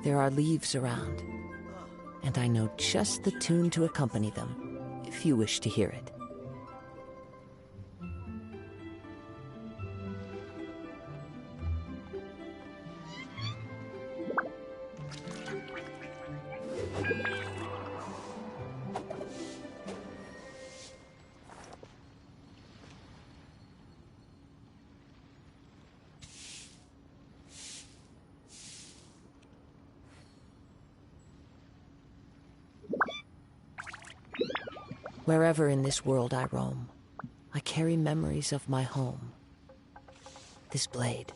There are leaves around, and I know just the tune to accompany them, if you wish to hear it. Wherever in this world I roam, I carry memories of my home. This blade,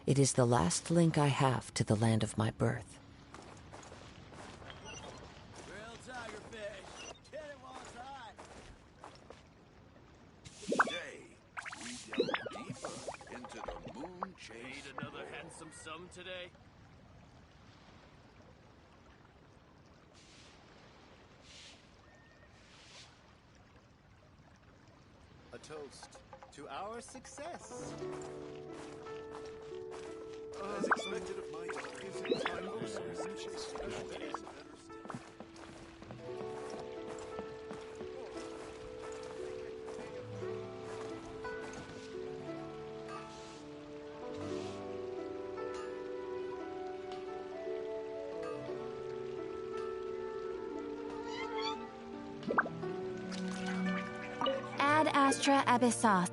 it is the last link I have to the land of my birth. Real tigerfish. Get it while it's hot. Today, we delve deeper into the moon chase. Need another handsome sum today? A toast to our success. As expected of my daughter, is it time for some moon chase? Ad Astra Abyssos.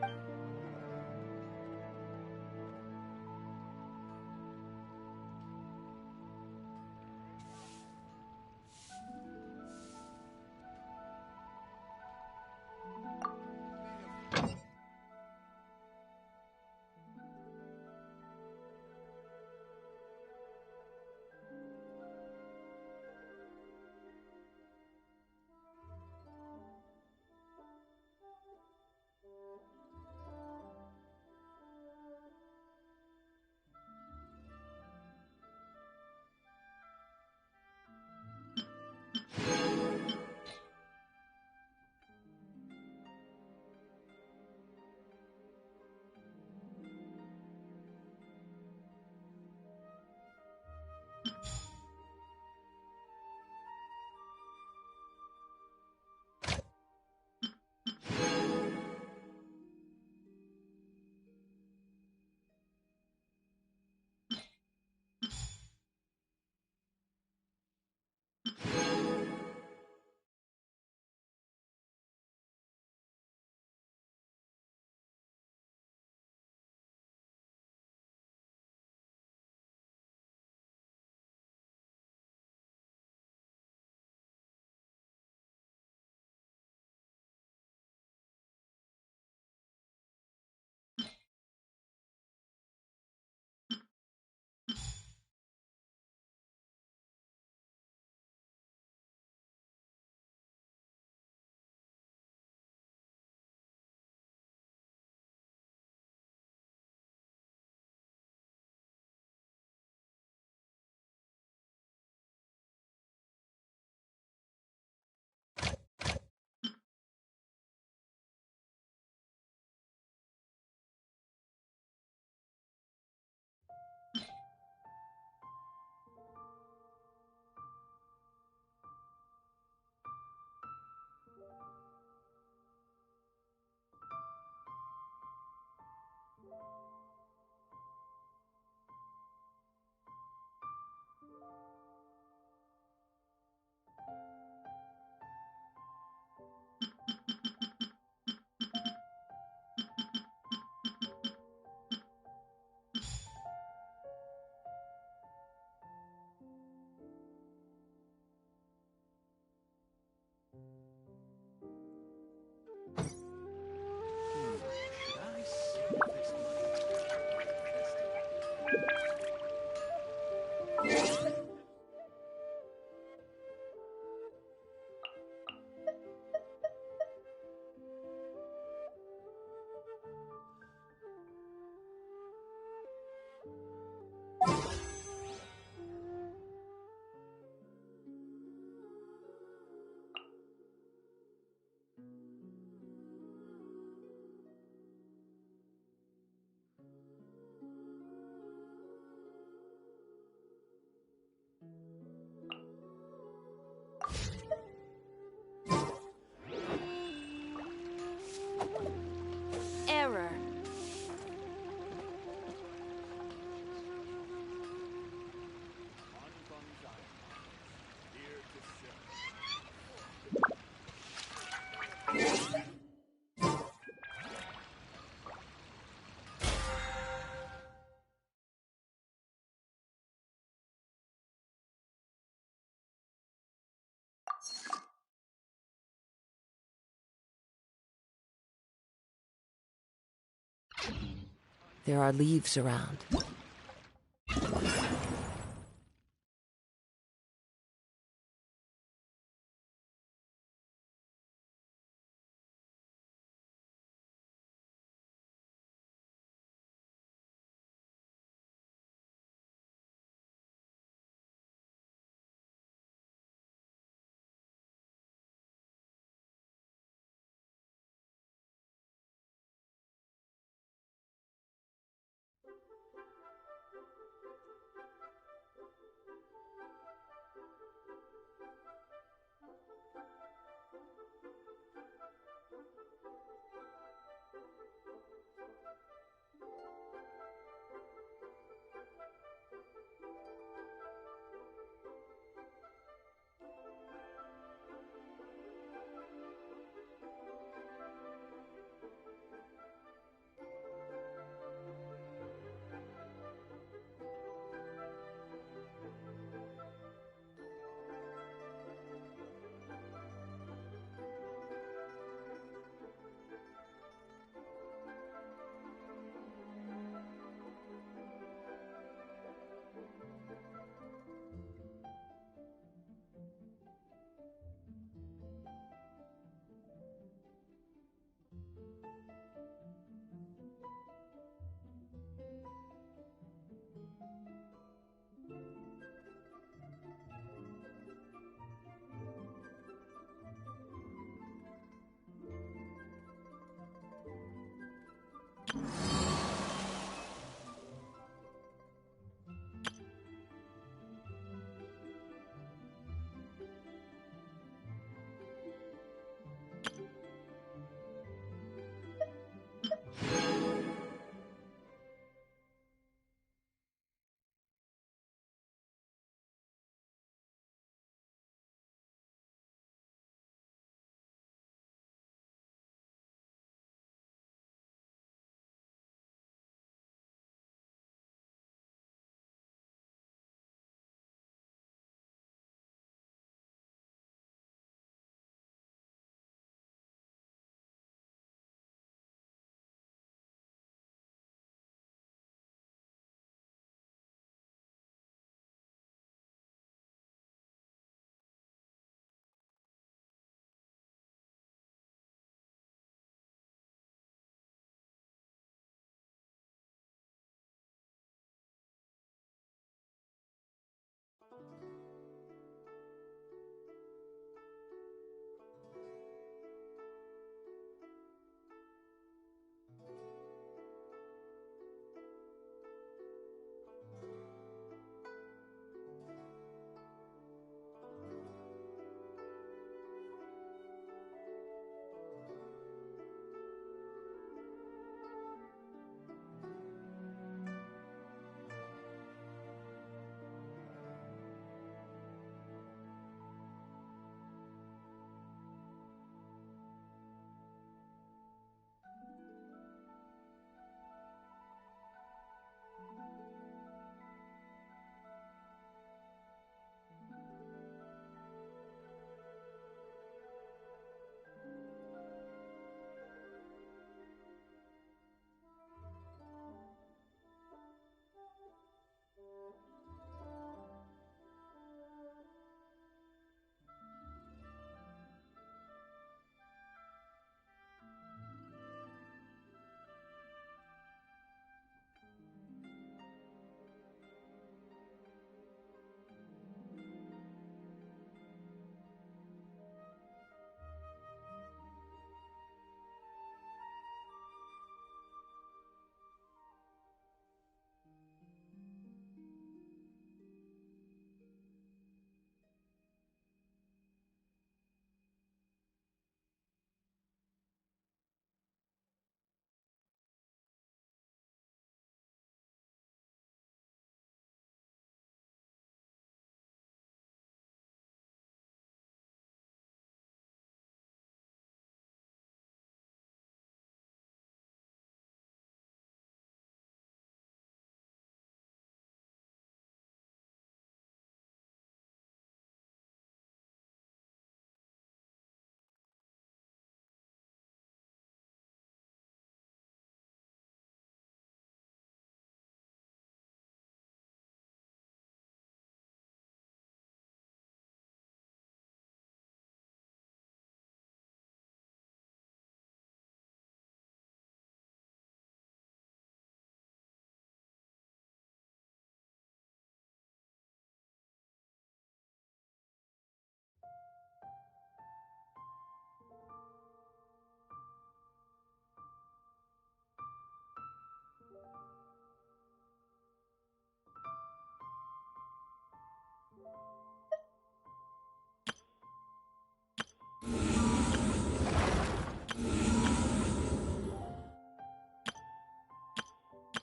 There are leaves around.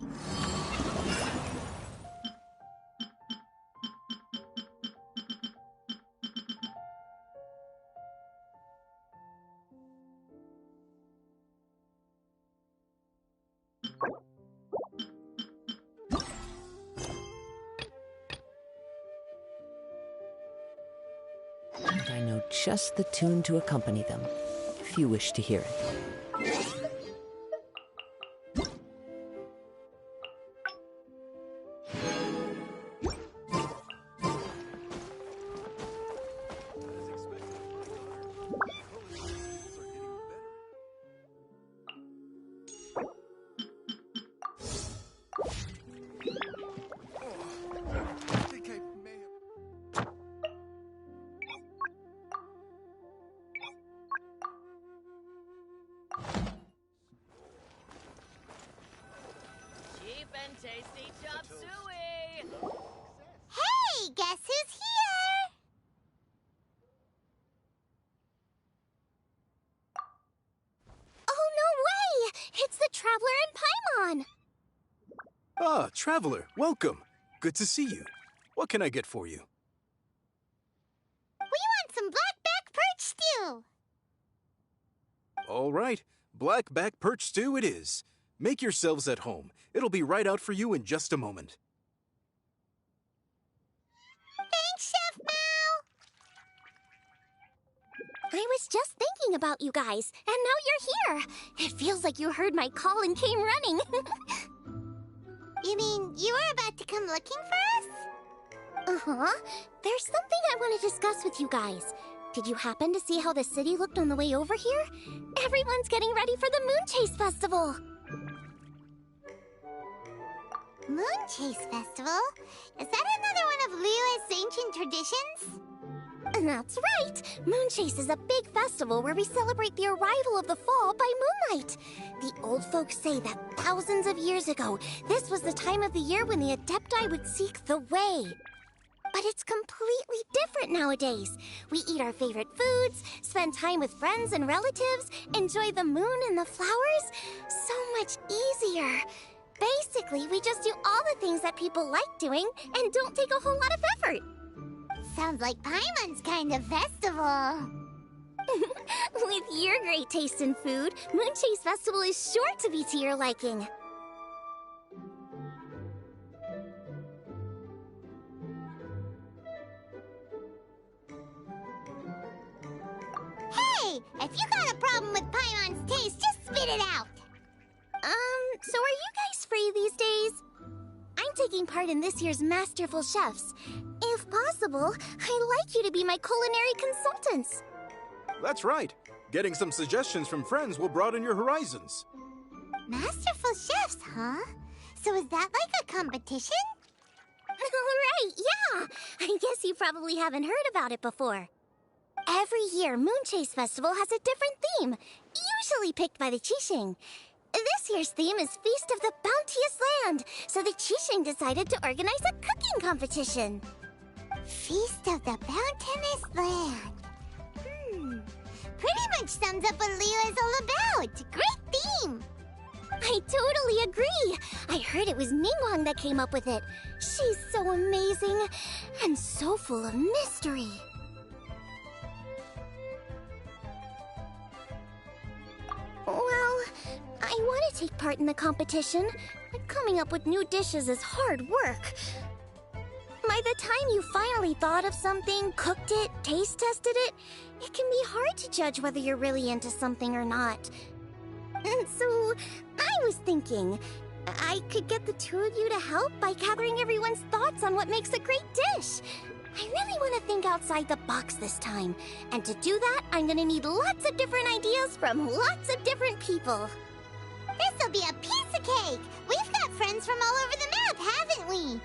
And I know just the tune to accompany them, if you wish to hear it. Cheap and tasty chop suey! Hey, guess who's here? Oh, no way! It's the Traveler and Paimon! Ah, Traveler, welcome. Good to see you. What can I get for you? We want some blackback perch stew! All right, black back perch stew it is. Make yourselves at home. It'll be right out for you in just a moment. Thanks, Chef Mao! I was just thinking about you guys, and now you're here. It feels like you heard my call and came running. You mean you were about to come looking for us? Uh-huh. There's something I want to discuss with you guys. Did you happen to see how the city looked on the way over here? Everyone's getting ready for the Moon Chase Festival. Moon Chase Festival? Is that another one of Liyue's ancient traditions? That's right! Moon Chase is a big festival where we celebrate the arrival of the fall by moonlight. The old folks say that thousands of years ago, this was the time of the year when the Adepti would seek the way. But it's completely different nowadays. We eat our favorite foods, spend time with friends and relatives, enjoy the moon and the flowers. So much easier. Basically, we just do all the things that people like doing and don't take a whole lot of effort. Sounds like Paimon's kind of festival. With your great taste in food, Moon Chase Festival is sure to be to your liking. Hey! If you got a problem with Paimon's taste, just spit it out! So are you guys free these days? I'm taking part in this year's Masterful Chefs. If possible, I'd like you to be my culinary consultants. That's right. Getting some suggestions from friends will broaden your horizons. Masterful Chefs, huh? So is that like a competition? Right, yeah! I guess you probably haven't heard about it before. Every year, Moon Chase Festival has a different theme, usually picked by the Qixing. This year's theme is Feast of the Bounteous Land, so the Qixing decided to organize a cooking competition. Feast of the Bounteous Land. Pretty much sums up what Liyue is all about. Great theme! I totally agree. I heard it was Ningguang that came up with it. She's so amazing and so full of mystery. Well, I want to take part in the competition, but coming up with new dishes is hard work. By the time you finally thought of something, cooked it, taste tested it, it can be hard to judge whether you're really into something or not. And so, I was thinking, I could get the two of you to help by gathering everyone's thoughts on what makes a great dish. I really want to think outside the box this time. And to do that, I'm gonna need lots of different ideas from lots of different people. This'll be a piece of cake! We've got friends from all over the map, haven't we?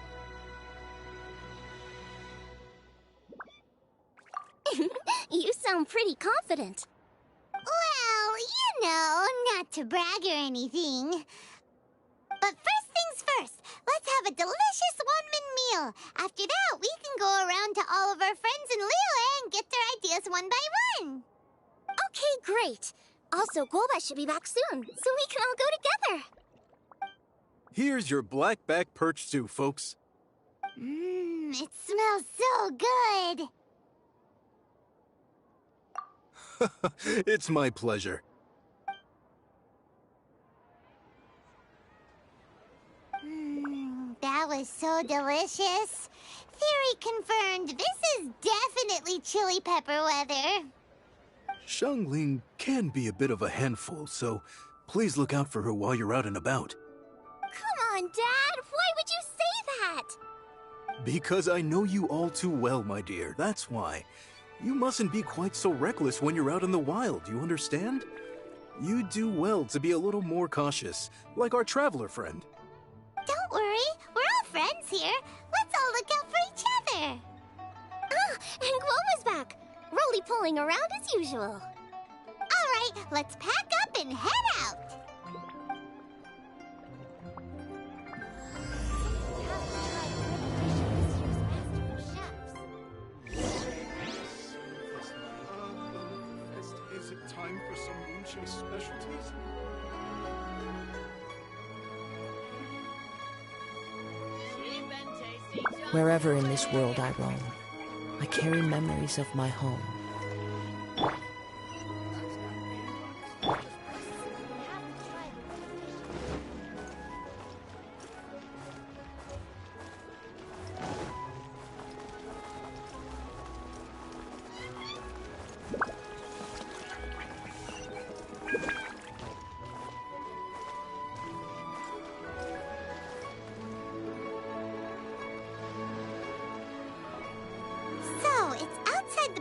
You sound pretty confident. Well, you know, not to brag or anything. But first things first, let's have a delicious one-man meal. After that, we can go around to all of our friends in Liyue and get their ideas one by one. Okay, great. Also, Golbat should be back soon, so we can all go together. Here's your blackback perch stew, folks. It smells so good. It's my pleasure. That was so delicious. Theory confirmed. This is definitely chili pepper weather. Xiangling can be a bit of a handful, so please look out for her while you're out and about. Come on, Dad. Why would you say that? Because I know you all too well, my dear. That's why. You mustn't be quite so reckless when you're out in the wild, you understand? You do well to be a little more cautious, like our traveler friend. Don't worry. We're all friends here. Let's all look out for each other. Ah, and Gloma's back. Roly-poling around as usual. All right, let's pack up and head out. Is it time for some Moonchase specialties? Wherever in this world I roam, I carry memories of my home.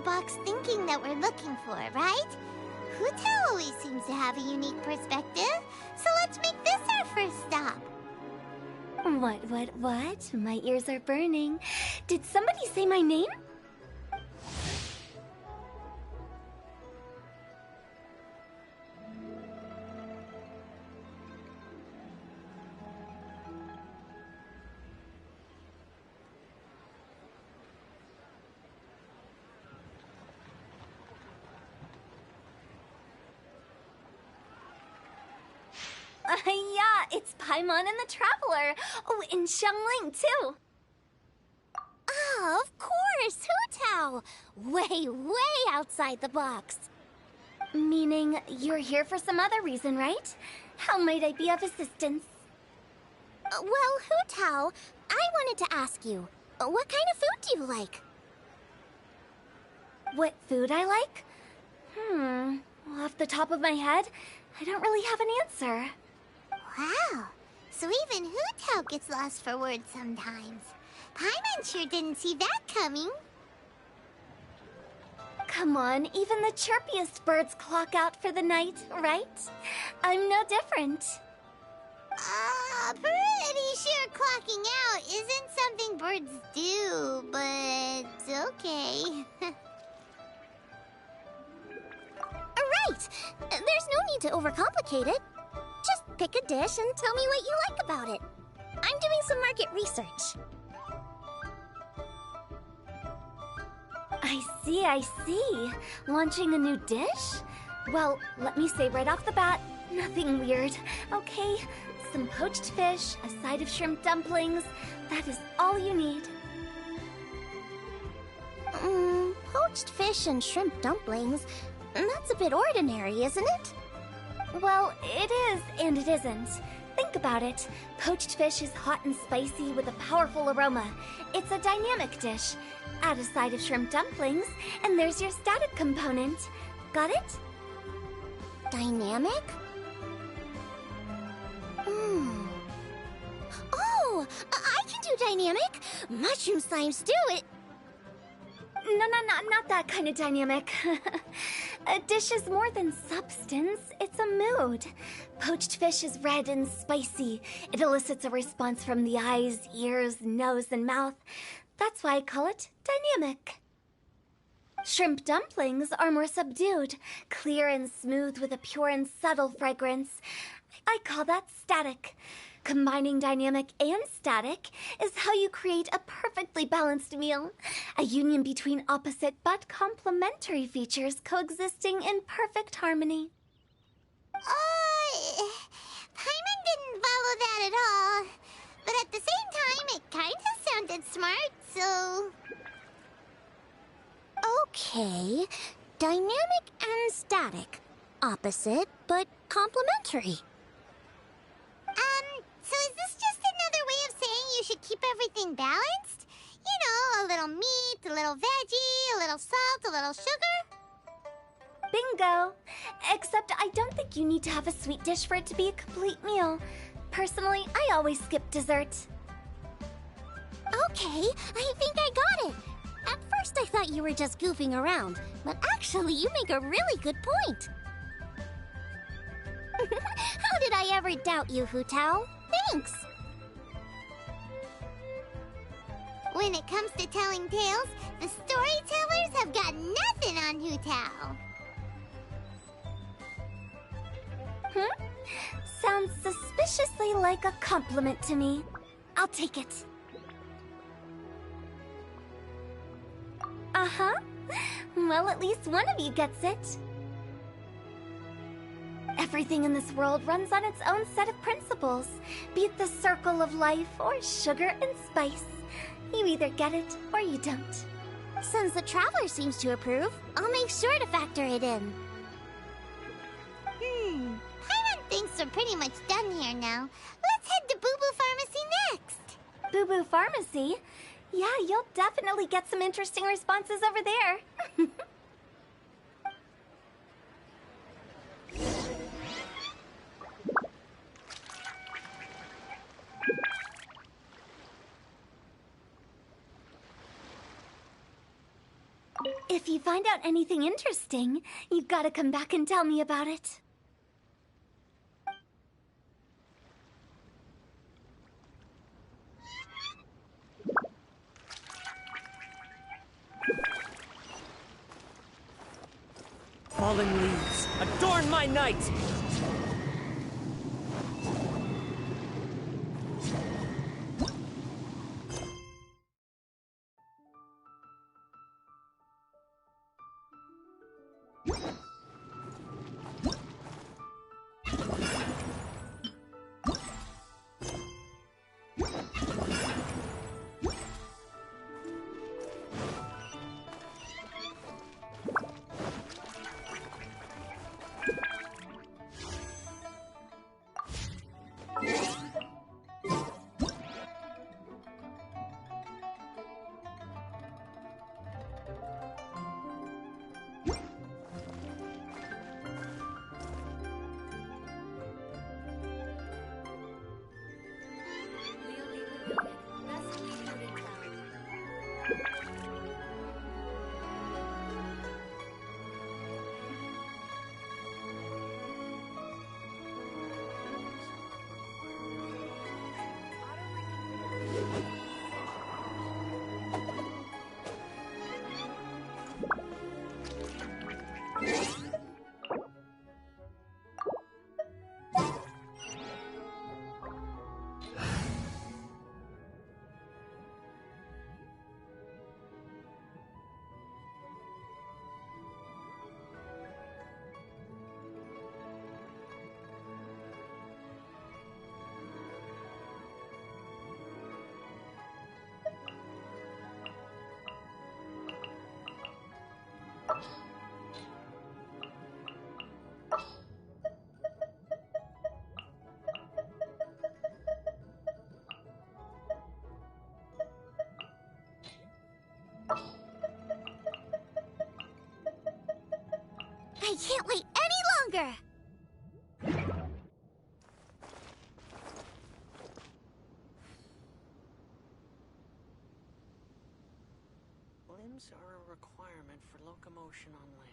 Box thinking that we're looking for, right? Hu-Tao always seems to have a unique perspective, so let's make this our first stop. What? My ears are burning. Did somebody say my name? Yeah, it's Paimon and the Traveler. Oh, and Xiangling, too. Oh, of course, Hu-Tao. Way outside the box. Meaning you're here for some other reason, right? How might I be of assistance? Well, Hu-Tao, I wanted to ask you, what kind of food do you like? What food I like? Off the top of my head, I don't really have an answer. Wow, so even Hu-Tao gets lost for words sometimes. Paimon sure didn't see that coming. Come on, even the chirpiest birds clock out for the night, right? I'm no different. Pretty sure clocking out isn't something birds do, but okay. Right! There's no need to overcomplicate it. Just pick a dish and tell me what you like about it. I'm doing some market research. I see. Launching a new dish? Well, let me say right off the bat, nothing weird, okay? Some poached fish, a side of shrimp dumplings. That is all you need. Poached fish and shrimp dumplings? That's a bit ordinary, isn't it? Well, it is and it isn't. Think about it. Poached fish is hot and spicy with a powerful aroma. It's a dynamic dish. Add a side of shrimp dumplings, and there's your static component. Got it? Dynamic? Oh, I can do dynamic. Mushroom slime stew it. No, not that kind of dynamic. A dish is more than substance, it's a mood. Poached fish is red and spicy. It elicits a response from the eyes, ears, nose, and mouth. That's why I call it dynamic. Shrimp dumplings are more subdued, clear and smooth with a pure and subtle fragrance. I call that static. Combining dynamic and static is how you create a perfectly balanced meal. A union between opposite but complementary features coexisting in perfect harmony. Paimon didn't follow that at all. Okay. Dynamic and static. Opposite, but complementary. So is this just another way of saying you should keep everything balanced? You know, a little meat, a little veggie, a little salt, a little sugar? Bingo! Except I don't think you need to have a sweet dish for it to be a complete meal. Personally, I always skip dessert. Okay, I think I got it. At first I thought you were just goofing around, but actually you make a really good point. How did I ever doubt you, Hu Tao? Thanks! When it comes to telling tales, the storytellers have got nothing on Hu Tao. Sounds suspiciously like a compliment to me. I'll take it. Uh-huh. Well, at least one of you gets it. Everything in this world runs on its own set of principles, be it the circle of life or sugar and spice. You either get it or you don't. Since the Traveler seems to approve, I'll make sure to factor it in. Paimon thinks we're pretty much done here now. Let's head to Boo Boo Pharmacy next. Boo Boo Pharmacy? Yeah, you'll definitely get some interesting responses over there. If you find out anything interesting, you've got to come back and tell me about it. Falling leaves, adorn my night! I can't wait any longer! Limbs are a requirement for locomotion on land.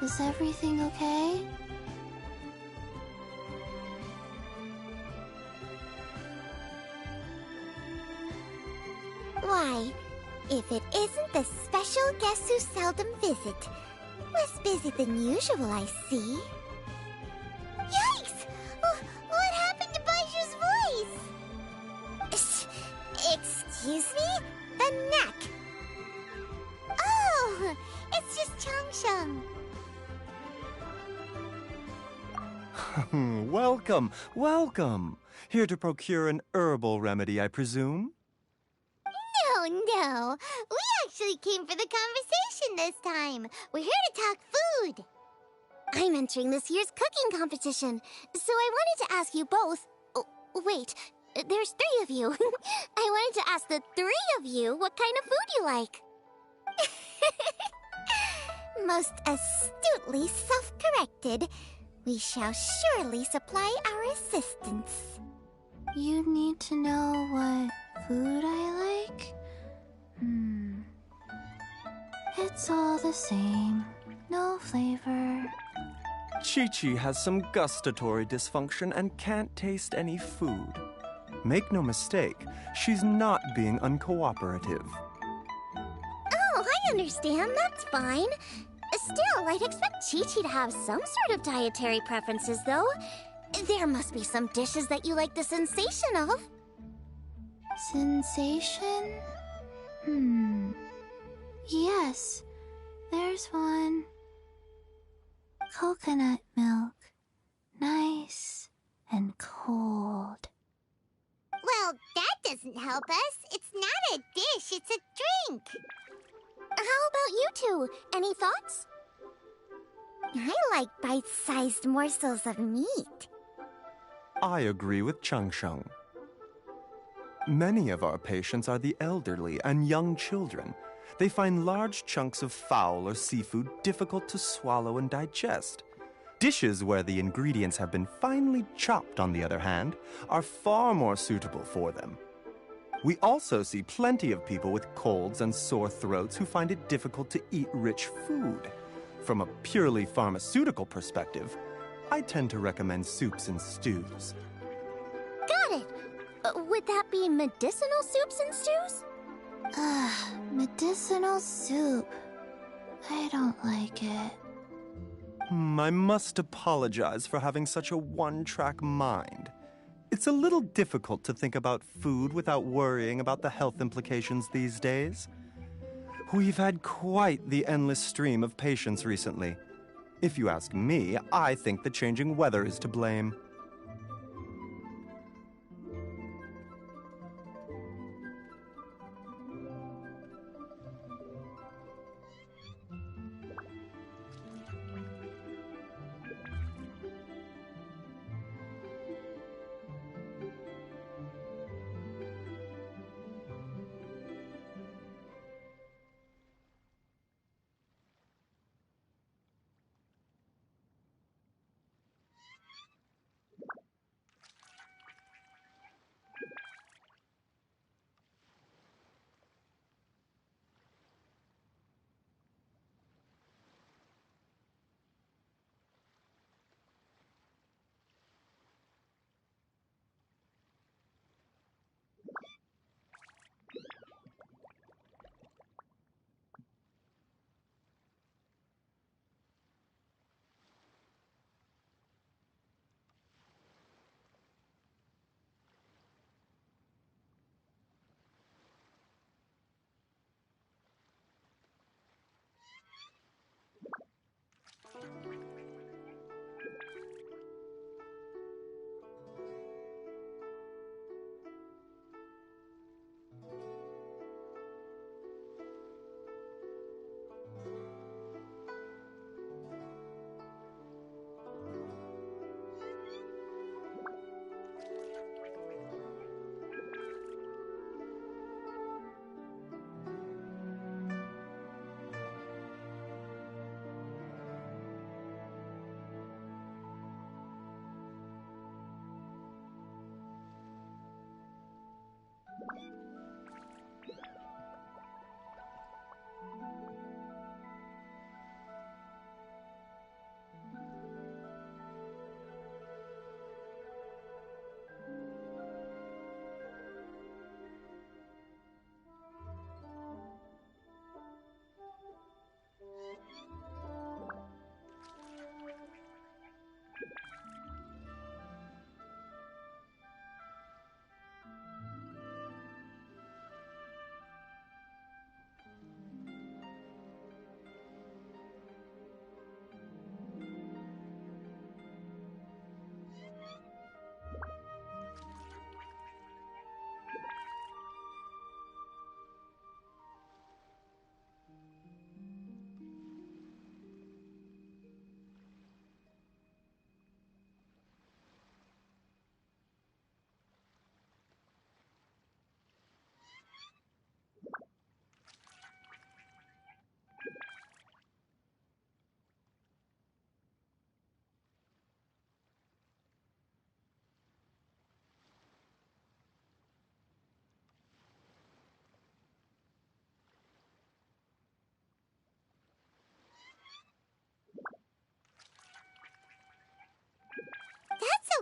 Is everything okay? Why, if it isn't the special guest who seldom visit. Less busy than usual, I see. Yikes! What happened to Baishu's voice? Excuse me? The neck. Oh, it's just Changsheng. Welcome, welcome. Here to procure an herbal remedy, I presume? No. We actually came for the conversation this time. We're here to talk food. I'm entering this year's cooking competition, so I wanted to ask you both... Oh, wait, there's 3 of you. I wanted to ask the 3 of you what kind of food you like. Most astutely self-corrected. We shall surely supply our assistance. You need to know what food I like? It's all the same. No flavor. Chi-Chi has some gustatory dysfunction and can't taste any food. Make no mistake, she's not being uncooperative. Oh, I understand. That's fine. Still, I'd expect Chi-Chi to have some sort of dietary preferences, though. There must be some dishes that you like the sensation of. Sensation? Yes, there's one. Coconut milk. Nice and cold. Well, that doesn't help us. It's not a dish, it's a drink. How about you two? Any thoughts? I like bite-sized morsels of meat. I agree with Changsheng. Many of our patients are the elderly and young children. They find large chunks of fowl or seafood difficult to swallow and digest. Dishes where the ingredients have been finely chopped, on the other hand, are far more suitable for them. We also see plenty of people with colds and sore throats who find it difficult to eat rich food. From a purely pharmaceutical perspective, I tend to recommend soups and stews. Got it. Would that be medicinal soups and stews? Medicinal soup. I don't like it. I must apologize for having such a one-track mind. It's a little difficult to think about food without worrying about the health implications these days. We've had quite the endless stream of patients recently. If you ask me, I think the changing weather is to blame.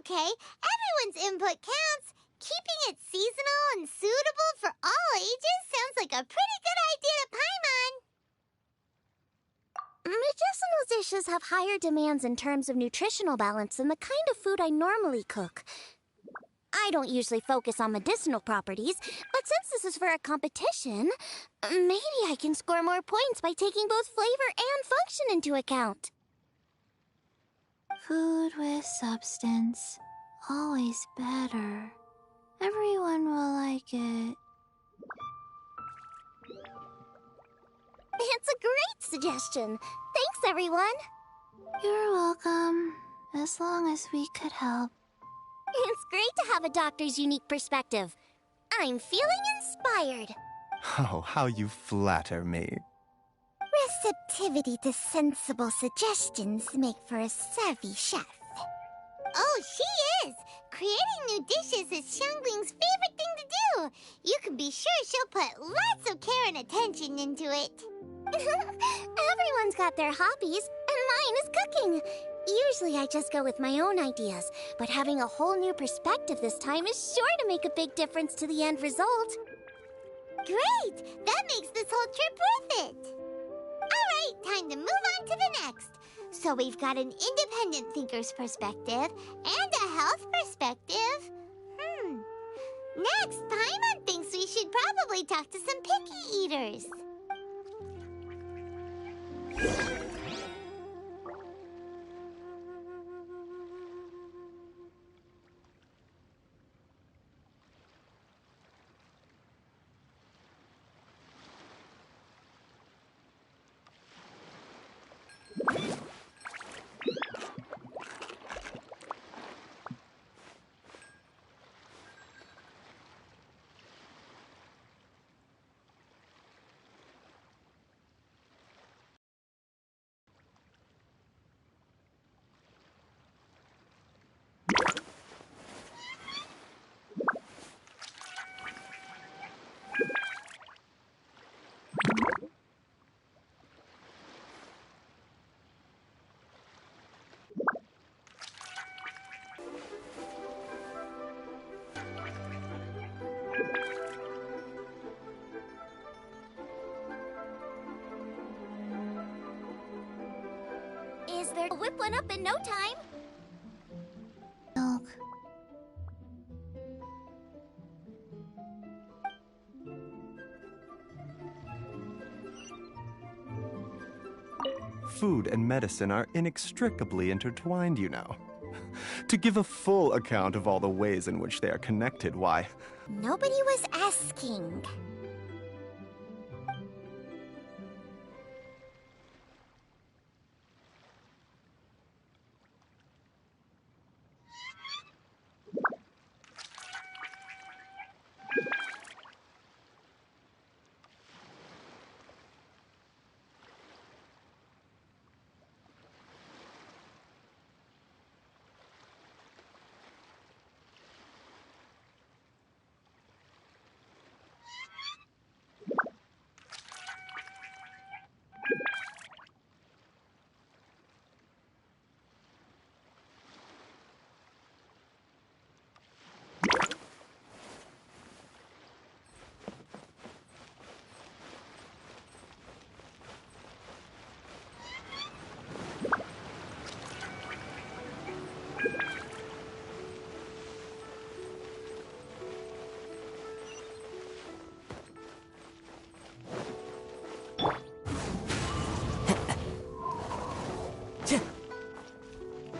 okay. Everyone's input counts. Keeping it seasonal and suitable for all ages sounds like a pretty good idea to Paimon. Medicinal dishes have higher demands in terms of nutritional balance than the kind of food I normally cook. I don't usually focus on medicinal properties, but since this is for a competition, maybe I can score more points by taking both flavor and function into account. Food with substance. Always better. Everyone will like it. It's a great suggestion. Thanks, everyone. You're welcome. As long as we could help. It's great to have a doctor's unique perspective. I'm feeling inspired. Oh, how you flatter me. Receptivity to sensible suggestions make for a savvy chef. Oh, she is! Creating new dishes is Xiangling's favorite thing to do. You can be sure she'll put lots of care and attention into it. Everyone's got their hobbies, and mine is cooking. Usually I just go with my own ideas, but having a whole new perspective this time is sure to make a big difference to the end result. Great! That makes this whole trip worth it. Alright, time to move on to the next. So we've got an independent thinker's perspective and a health perspective. Next, Paimon thinks we should probably talk to some picky eaters. Is there a whip one up in no time? Milk. Food and medicine are inextricably intertwined, you know. To give a full account of all the ways in which they are connected, why... Nobody was asking.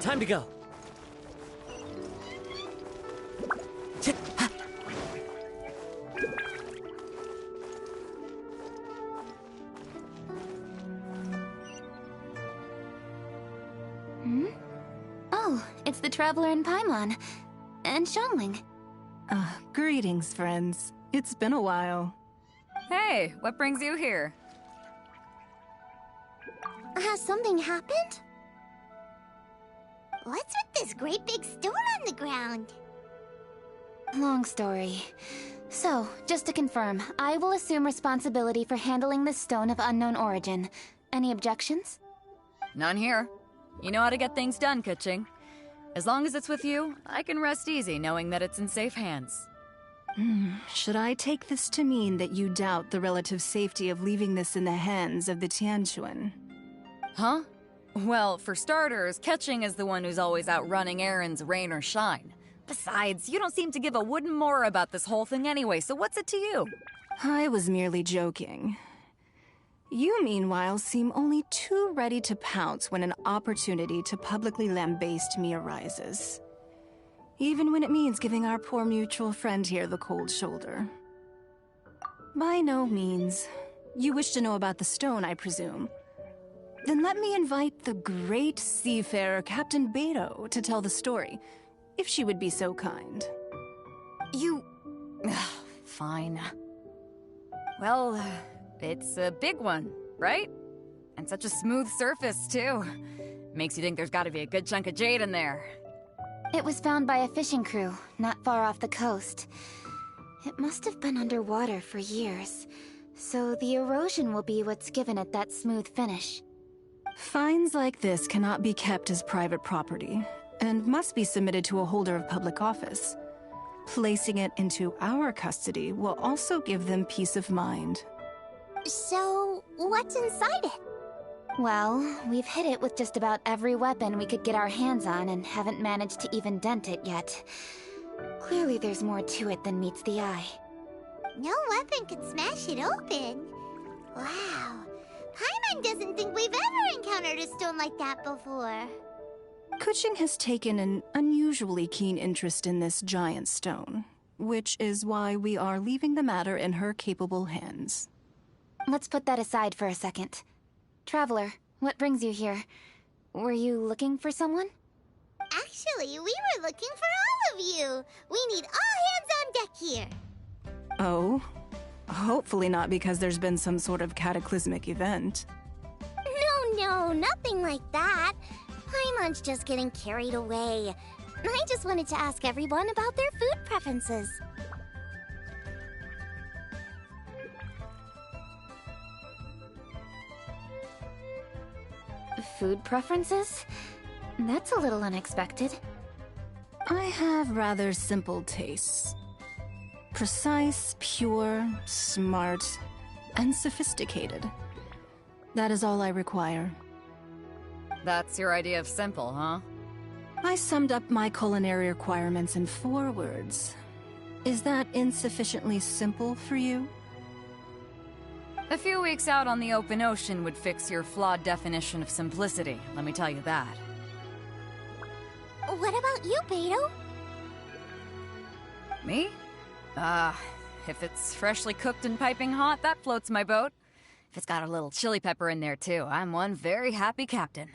Time to go. Oh, it's the Traveler in Paimon. And Xiangling. Greetings, friends. It's been a while. Hey, what brings you here? Has something happened? What's with this great big stone on the ground? Long story. So, just to confirm, I will assume responsibility for handling this stone of unknown origin. Any objections? None here. You know how to get things done, Kuching. As long as it's with you, I can rest easy knowing that it's in safe hands. Should I take this to mean that you doubt the relative safety of leaving this in the hands of the Tianquan? Huh? Well, for starters, Ketching is the one who's always out running errands, rain or shine. Besides, you don't seem to give a wooden more about this whole thing anyway, so what's it to you? I was merely joking. You, meanwhile, seem only too ready to pounce when an opportunity to publicly lambaste me arises. Even when it means giving our poor mutual friend here the cold shoulder. By no means. You wish to know about the stone, I presume. Then let me invite the great seafarer Captain Beto to tell the story, if she would be so kind. You... Fine. Well, it's a big one, right? And such a smooth surface, too. Makes you think there's gotta be a good chunk of jade in there. It was found by a fishing crew, not far off the coast. It must have been underwater for years, so the erosion will be what's given it that smooth finish. Finds like this cannot be kept as private property, and must be submitted to a holder of public office. Placing it into our custody will also give them peace of mind. So, what's inside it? Well, we've hit it with just about every weapon we could get our hands on and haven't managed to even dent it yet. Clearly there's more to it than meets the eye. No weapon could smash it open. Wow. Paimon doesn't think we've ever encountered a stone like that before. Kuching has taken an unusually keen interest in this giant stone, which is why we are leaving the matter in her capable hands. Let's put that aside for a second. Traveler, what brings you here? Were you looking for someone? Actually, we were looking for all of you. We need all hands on deck here. Oh? Hopefully not because there's been some sort of cataclysmic event. No, nothing like that. Paimon's just getting carried away. I just wanted to ask everyone about their food preferences. Food preferences? That's a little unexpected. I have rather simple tastes. Precise, pure, smart, and sophisticated. That is all I require. That's your idea of simple, huh? I summed up my culinary requirements in 4 words. Is that insufficiently simple for you? A few weeks out on the open ocean would fix your flawed definition of simplicity, let me tell you that. What about you, Beto? Me? If it's freshly cooked and piping hot, that floats my boat. If it's got a little chili pepper in there, too, I'm one very happy captain.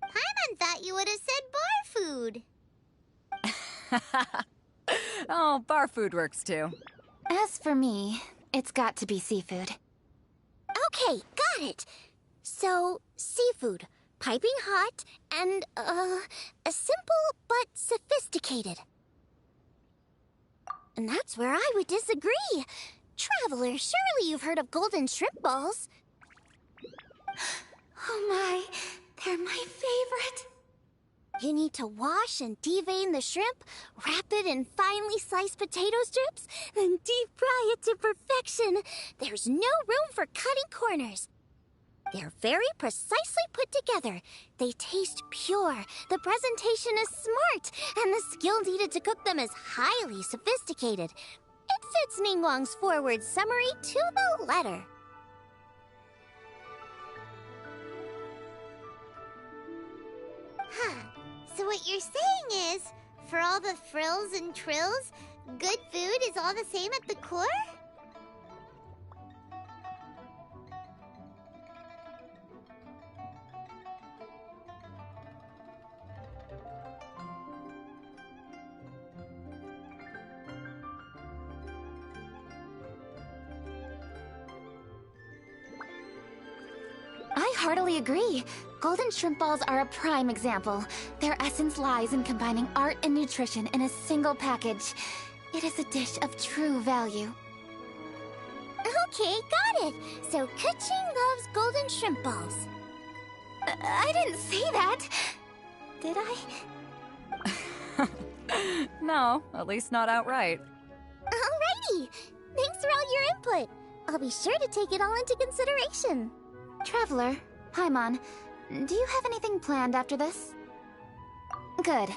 Paimon thought you would have said bar food. Oh, bar food works, too. As for me, it's got to be seafood. Okay, got it. So, seafood, piping hot, and, simple but sophisticated. And that's where I would disagree. Traveler, surely you've heard of golden shrimp balls. Oh my, they're my favorite. You need to wash and devein the shrimp, wrap it in finely sliced potato strips, then deep fry it to perfection. There's no room for cutting corners. They're very precisely put together. They taste pure, the presentation is smart, and the skill needed to cook them is highly sophisticated. It fits Ningguang's forward summary to the letter. Huh. So what you're saying is, for all the frills and trills, good food is all the same at the core? I heartily agree. Golden shrimp balls are a prime example. Their essence lies in combining art and nutrition in a single package. It is a dish of true value. Okay, got it. So Kuching loves golden shrimp balls. I didn't say that. Did I? No, at least not outright. Alrighty! Thanks for all your input. I'll be sure to take it all into consideration. Traveler, Paimon, do you have anything planned after this? Good.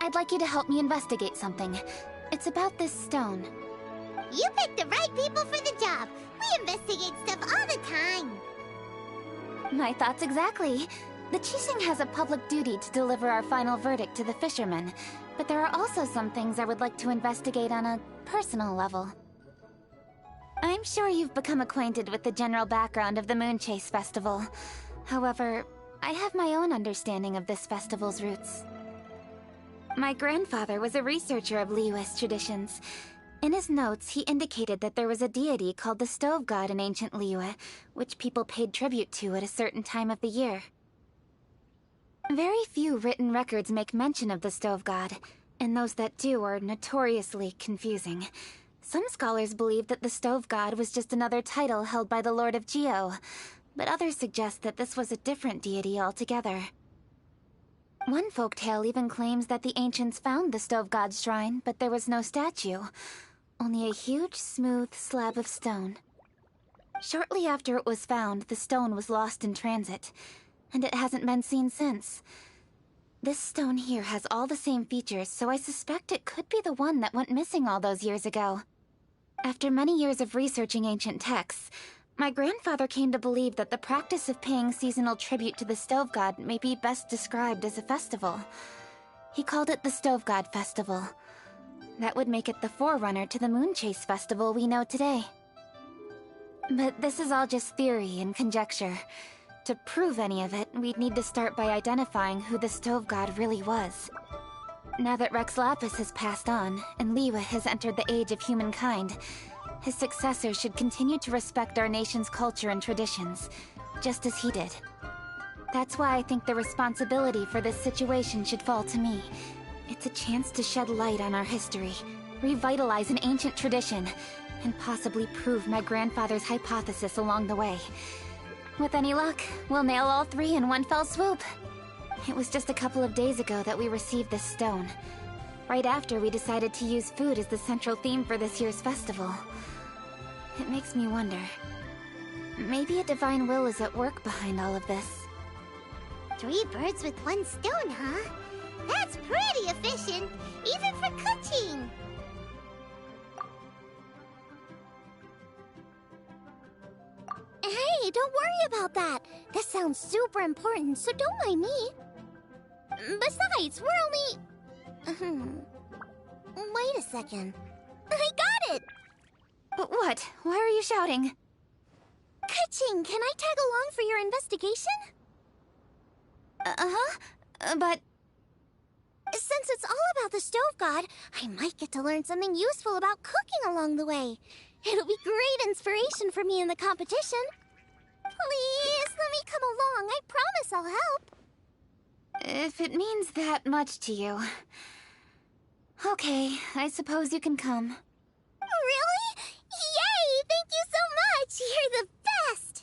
I'd like you to help me investigate something. It's about this stone. You picked the right people for the job. We investigate stuff all the time. My thoughts exactly. The Qixing has a public duty to deliver our final verdict to the fishermen, but there are also some things I would like to investigate on a personal level. I'm sure you've become acquainted with the general background of the Moonchase Festival. However, I have my own understanding of this festival's roots. My grandfather was a researcher of Liyue's traditions. In his notes, he indicated that there was a deity called the Stove God in ancient Liyue, which people paid tribute to at a certain time of the year. Very few written records make mention of the Stove God, and those that do are notoriously confusing. Some scholars believe that the Stove God was just another title held by the Lord of Geo, but others suggest that this was a different deity altogether. One folktale even claims that the ancients found the Stove God's shrine, but there was no statue, only a huge, smooth slab of stone. Shortly after it was found, the stone was lost in transit, and it hasn't been seen since. This stone here has all the same features, so I suspect it could be the one that went missing all those years ago. After many years of researching ancient texts, my grandfather came to believe that the practice of paying seasonal tribute to the Stove God may be best described as a festival. He called it the Stove God Festival. That would make it the forerunner to the Moonchase Festival we know today. But this is all just theory and conjecture. To prove any of it, we'd need to start by identifying who the Stove God really was. Now that Rex Lapis has passed on, and Liyue has entered the age of humankind, his successor should continue to respect our nation's culture and traditions, just as he did. That's why I think the responsibility for this situation should fall to me. It's a chance to shed light on our history, revitalize an ancient tradition, and possibly prove my grandfather's hypothesis along the way. With any luck, we'll nail all three in one fell swoop. It was just a couple of days ago that we received this stone. Right after we decided to use food as the central theme for this year's festival. It makes me wonder. Maybe a divine will is at work behind all of this. 3 birds with 1 stone, huh? That's pretty efficient, even for cooking! Hey, don't worry about that. This sounds super important, so don't mind me. Besides, we're only... Wait a second. I got it! What? Why are you shouting? Ka-ching, can I tag along for your investigation? But... Since it's all about the Stove God, I might get to learn something useful about cooking along the way. It'll be great inspiration for me in the competition. Please, let me come along. I promise I'll help. If it means that much to you... Okay, I suppose you can come. Really? Yay! Thank you so much! You're the best!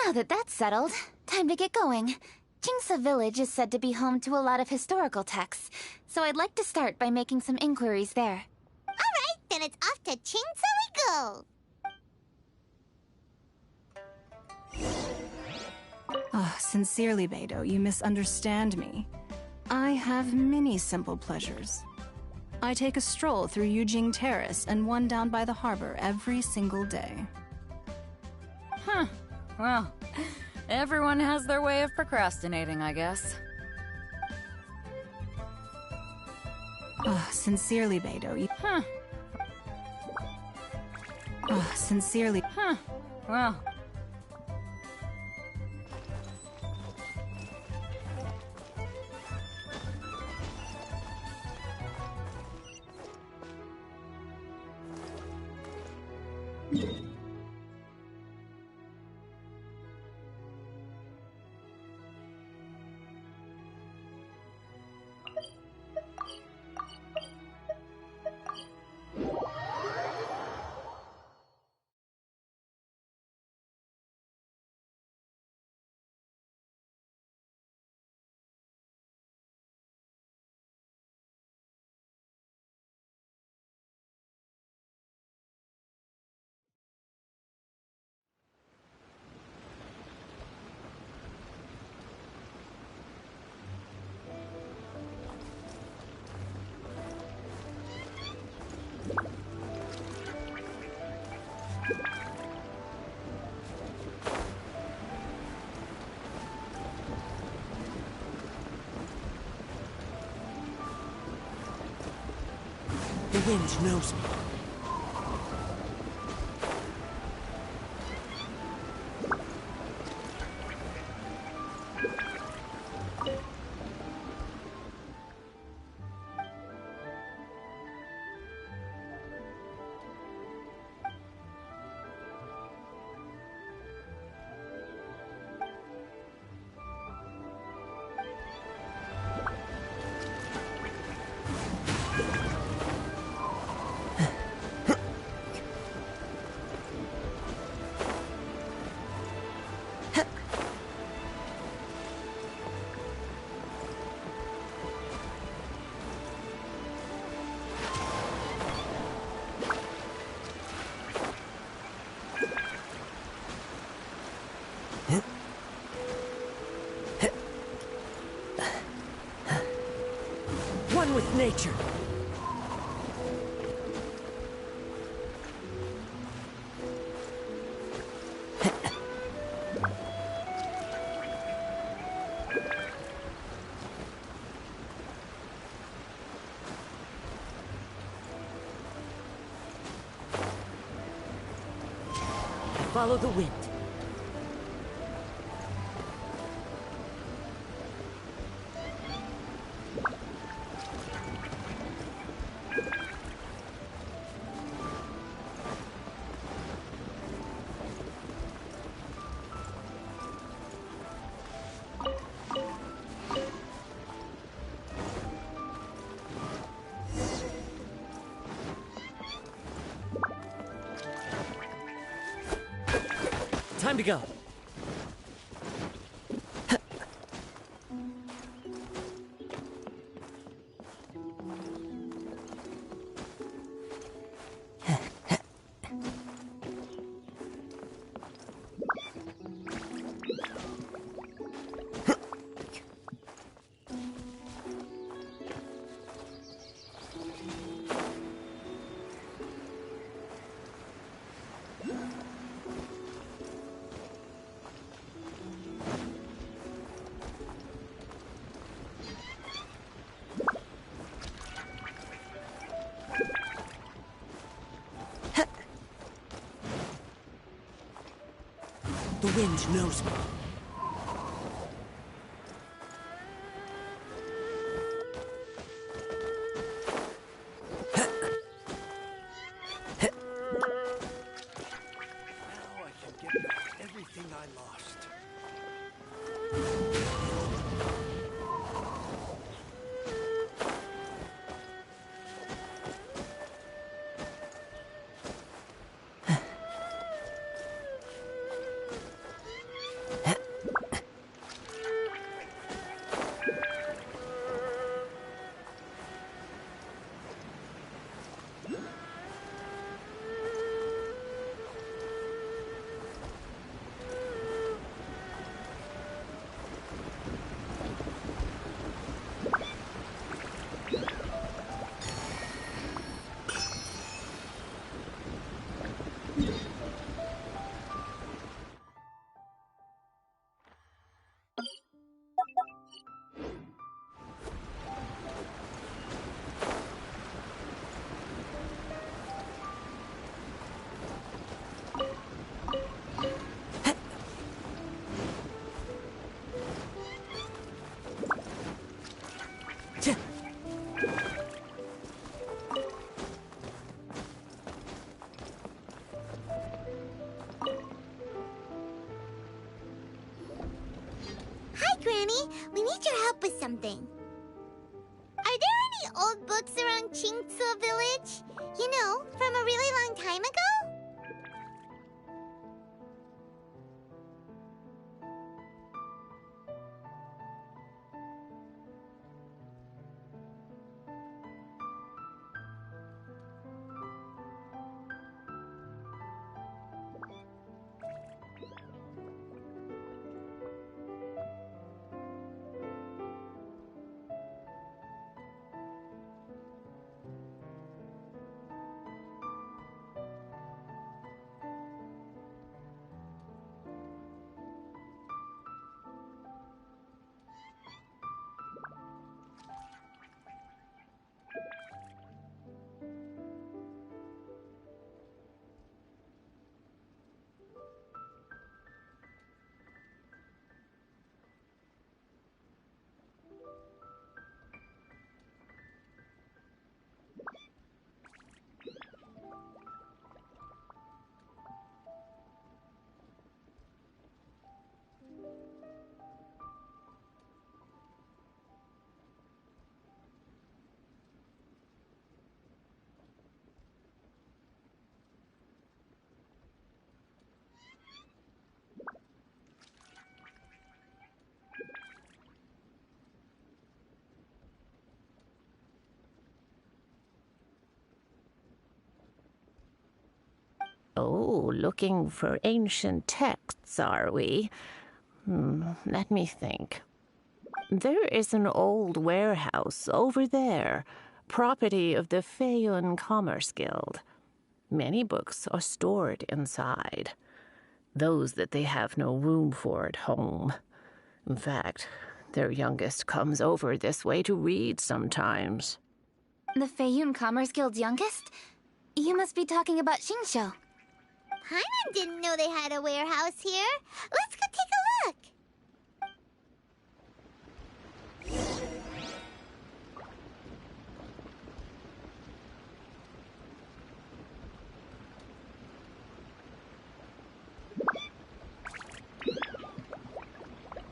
Now that that's settled, time to get going. Jingsa Village is said to be home to a lot of historical texts, so I'd like to start by making some inquiries there. Alright, then it's off to Jingsa we go! Sincerely, Beidou, you misunderstand me. I have many simple pleasures. I take a stroll through Yujing Terrace and one down by the harbor every single day. Huh. Well, everyone has their way of procrastinating, I guess. Sincerely, Beidou, you... Huh. Sincerely... Huh. Well... wind knows me. One with nature. Follow the wind. Time to go. The wind knows me. Now I can get back everything I lost. Granny, we need your help with something. Are there any old books around Qingce village? You know, from a really long time ago? Oh, looking for ancient texts, are we? Let me think. There is an old warehouse over there, property of the Feiyun Commerce Guild. Many books are stored inside, those that they have no room for at home. In fact, their youngest comes over this way to read sometimes. The Feiyun Commerce Guild's youngest? You must be talking about Xingqiu. Paimon didn't know they had a warehouse here. Let's go take a look.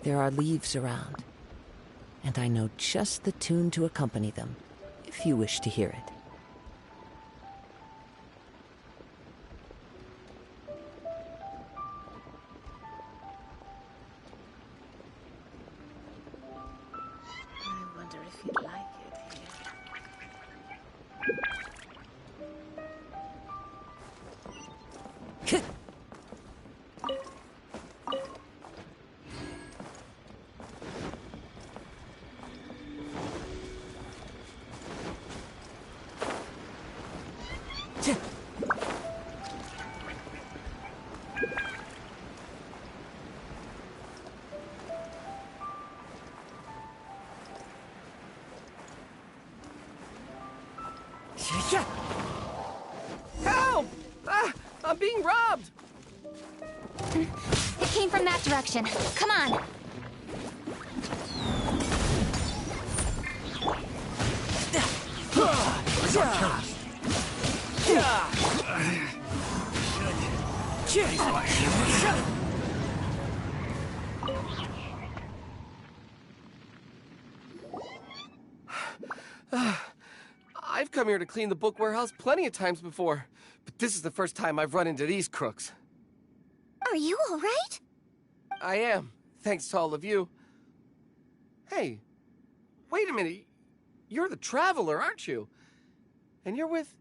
There are leaves around, and I know just the tune to accompany them, if you wish to hear it. I wonder if you'd like it here. Help! I'm being robbed! It came from that direction. Come on! I've come here to clean the book warehouse plenty of times before, but this is the first time I've run into these crooks. Are you all right? I am, thanks to all of you. Hey, wait a minute. You're the Traveler, aren't you? And you're with...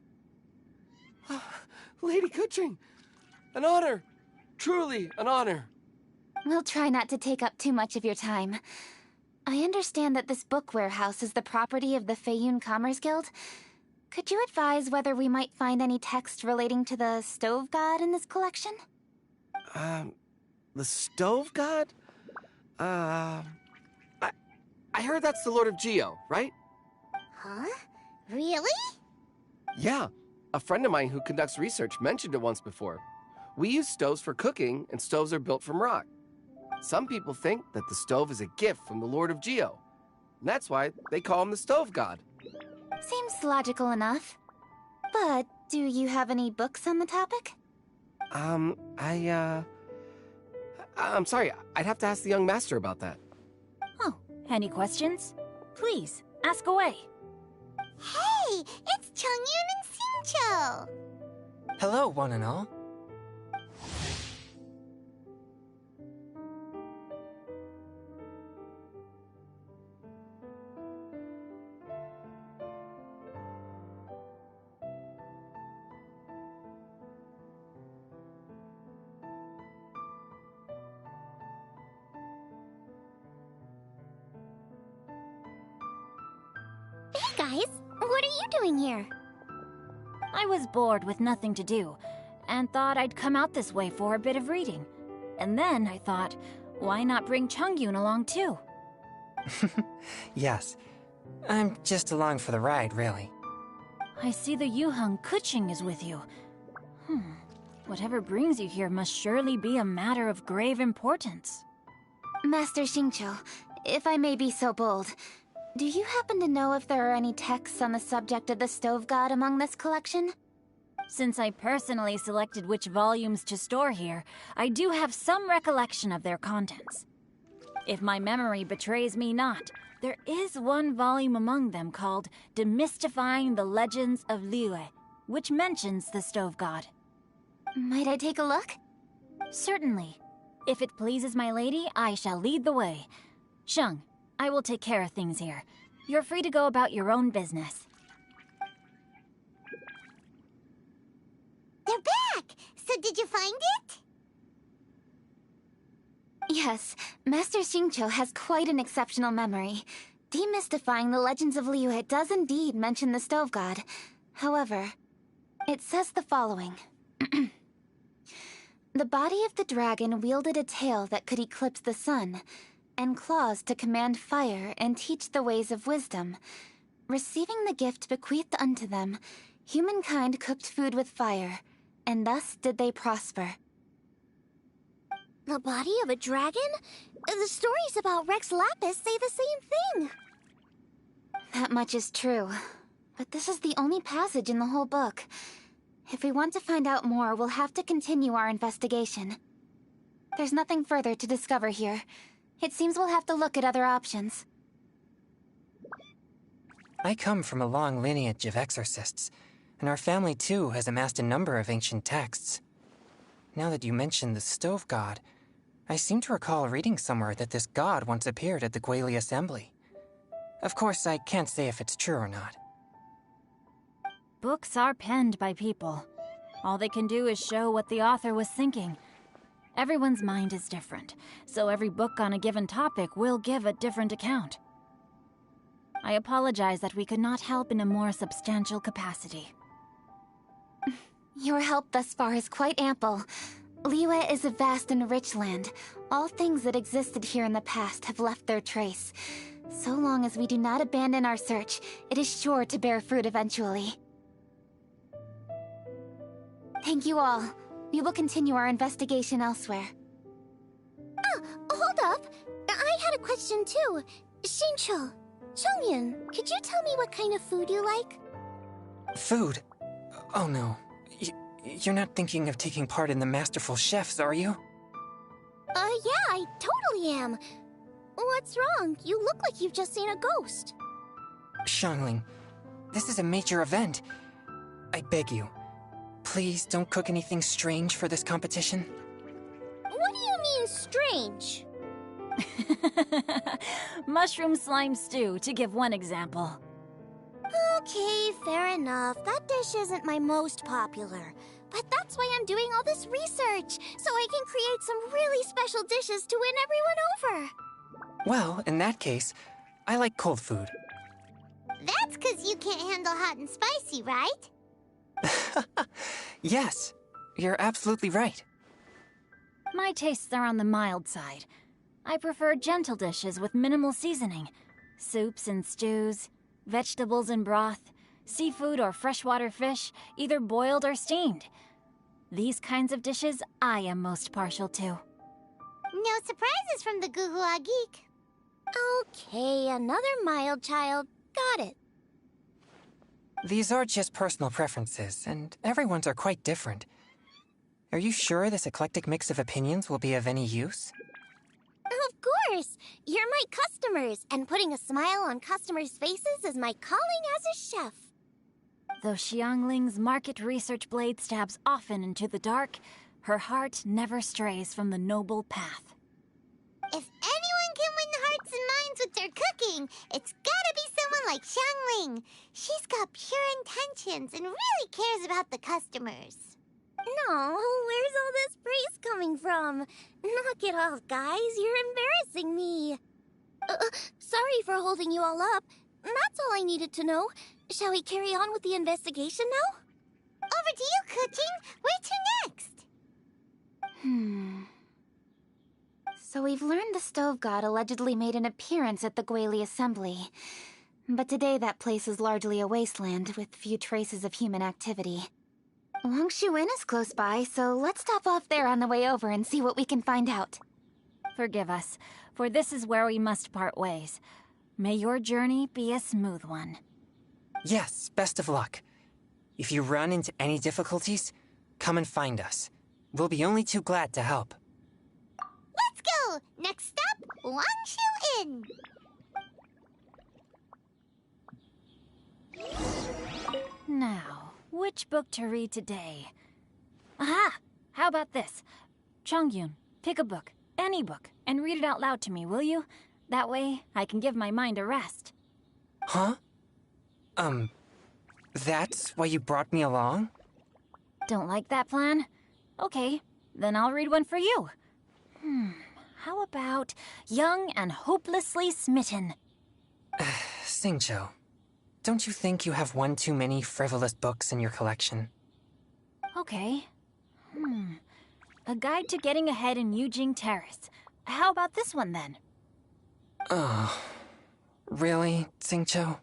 Lady Kuching. An honor. Truly an honor. We'll try not to take up too much of your time. I understand that this book warehouse is the property of the Feiyun Commerce Guild. Could you advise whether we might find any text relating to the Stove God in this collection? The Stove God? I heard that's the Lord of Geo, right? Huh? Really? Yeah. A friend of mine who conducts research mentioned it once before. We use stoves for cooking, and stoves are built from rock. Some people think that the stove is a gift from the Lord of Geo. And that's why they call him the Stove God. Seems logical enough. But do you have any books on the topic? I'm sorry. I'd have to ask the young master about that. Oh, any questions? Please, ask away. Hey, it's Chongyun and Xingqiu. Hello, one and all. Hey guys, what are you doing here? I was bored with nothing to do, and thought I'd come out this way for a bit of reading. And then I thought, why not bring Chongyun along too? Yes. I'm just along for the ride, really. I see the Yuheng Kuching is with you. Whatever brings you here must surely be a matter of grave importance. Master Xingqiu, if I may be so bold, do you happen to know if there are any texts on the subject of the Stove God among this collection? Since I personally selected which volumes to store here, I do have some recollection of their contents. If my memory betrays me not, there is one volume among them called Demystifying the Legends of Liyue, which mentions the Stove God. Might I take a look? Certainly. If it pleases my lady, I shall lead the way. Sheng, I will take care of things here. You're free to go about your own business. They're back! So did Yes, Master Xingqiu has quite an exceptional memory. Demystifying the legends of Liyue does indeed mention the Stove God. However, it says the following. The body of the dragon wielded a tail that could eclipse the sun, and claws to command fire and teach the ways of wisdom. Receiving the gift bequeathed unto them, humankind cooked food with fire, and thus did they prosper. The body of a dragon? The stories about Rex Lapis say the same thing. That much is true, but this is the only passage in the whole book. If we want to find out more, we'll have to continue our investigation. There's nothing further to discover here. It seems we'll have to look at other options. I come from a long lineage of exorcists, and our family too has amassed a number of ancient texts. Now that you mention the Stove God, I seem to recall reading somewhere that this god once appeared at the Guili Assembly. Of course, I can't say if it's true or not. Books are penned by people. All they can do is show what the author was thinking. Everyone's mind is different, so every book on a given topic will give a different account. I apologize that we could not help in a more substantial capacity. Your help thus far is quite ample. Liyue is a vast and rich land. All things that existed here in the past have left their trace. So long as we do not abandon our search, it is sure to bear fruit eventually. Thank you all. We will continue our investigation elsewhere. Ah, hold up! I had a question too. Xingqiu, Chongyun, could you tell me what kind of food you like? Food? Oh no. You're not thinking of taking part in the Masterful Chefs, are you? Yeah, I totally am. What's wrong? You look like you've just seen a ghost. Xiangling, this is a major event. I beg you, please don't cook anything strange for this competition. What do you mean, strange? Mushroom slime stew, to give one example. Okay, fair enough. That dish isn't my most popular. But that's why I'm doing all this research, so I can create some really special dishes to win everyone over. Well, in that case, I like cold food. That's 'cause you can't handle hot and spicy, right? Yes, you're absolutely right. My tastes are on the mild side. I prefer gentle dishes with minimal seasoning. Soups and stews, vegetables and broth, seafood or freshwater fish, either boiled or steamed. These kinds of dishes I am most partial to. No surprises from the Guhua Geek. Okay, another mild child. Got it. These are just personal preferences, and everyone's are quite different. Are you sure this eclectic mix of opinions will be of any use? Of course! You're my customers, and putting a smile on customers' faces is my calling as a chef. Though Xiangling's market research blade stabs often into the dark, her heart never strays from the noble path. If anyone can win the hearts and minds with their cooking, it's gotta be someone like Xiangling. She's got pure intentions and really cares about the customers. No, where's all this praise coming from? Knock it off, guys. You're embarrassing me. Sorry for holding you all up. That's all I needed to know. Shall we carry on with the investigation now? Over to you, Cooking. Where to next? So we've learned the Stove God allegedly made an appearance at the Guili Assembly. But today that place is largely a wasteland with few traces of human activity. Longshu Inn is close by, so let's stop off there on the way over and see what we can find out. Forgive us, for this is where we must part ways. May your journey be a smooth one. Yes, best of luck. If you run into any difficulties, come and find us. We'll be only too glad to help. Let's go! Next stop, Longshu Inn! Now, which book to read today? Aha! How about this? Chongyun, pick a book, any book, and read it out loud to me, will you? That way, I can give my mind a rest. Huh? That's why you brought me along? Don't like that plan? Okay, then I'll read one for you. how about young and hopelessly smitten? Xingqiu, don't you think you have one too many frivolous books in your collection? Okay. A Guide to Getting Ahead in Yujing Terrace. How about this one, then? Oh, really, Xingqiu?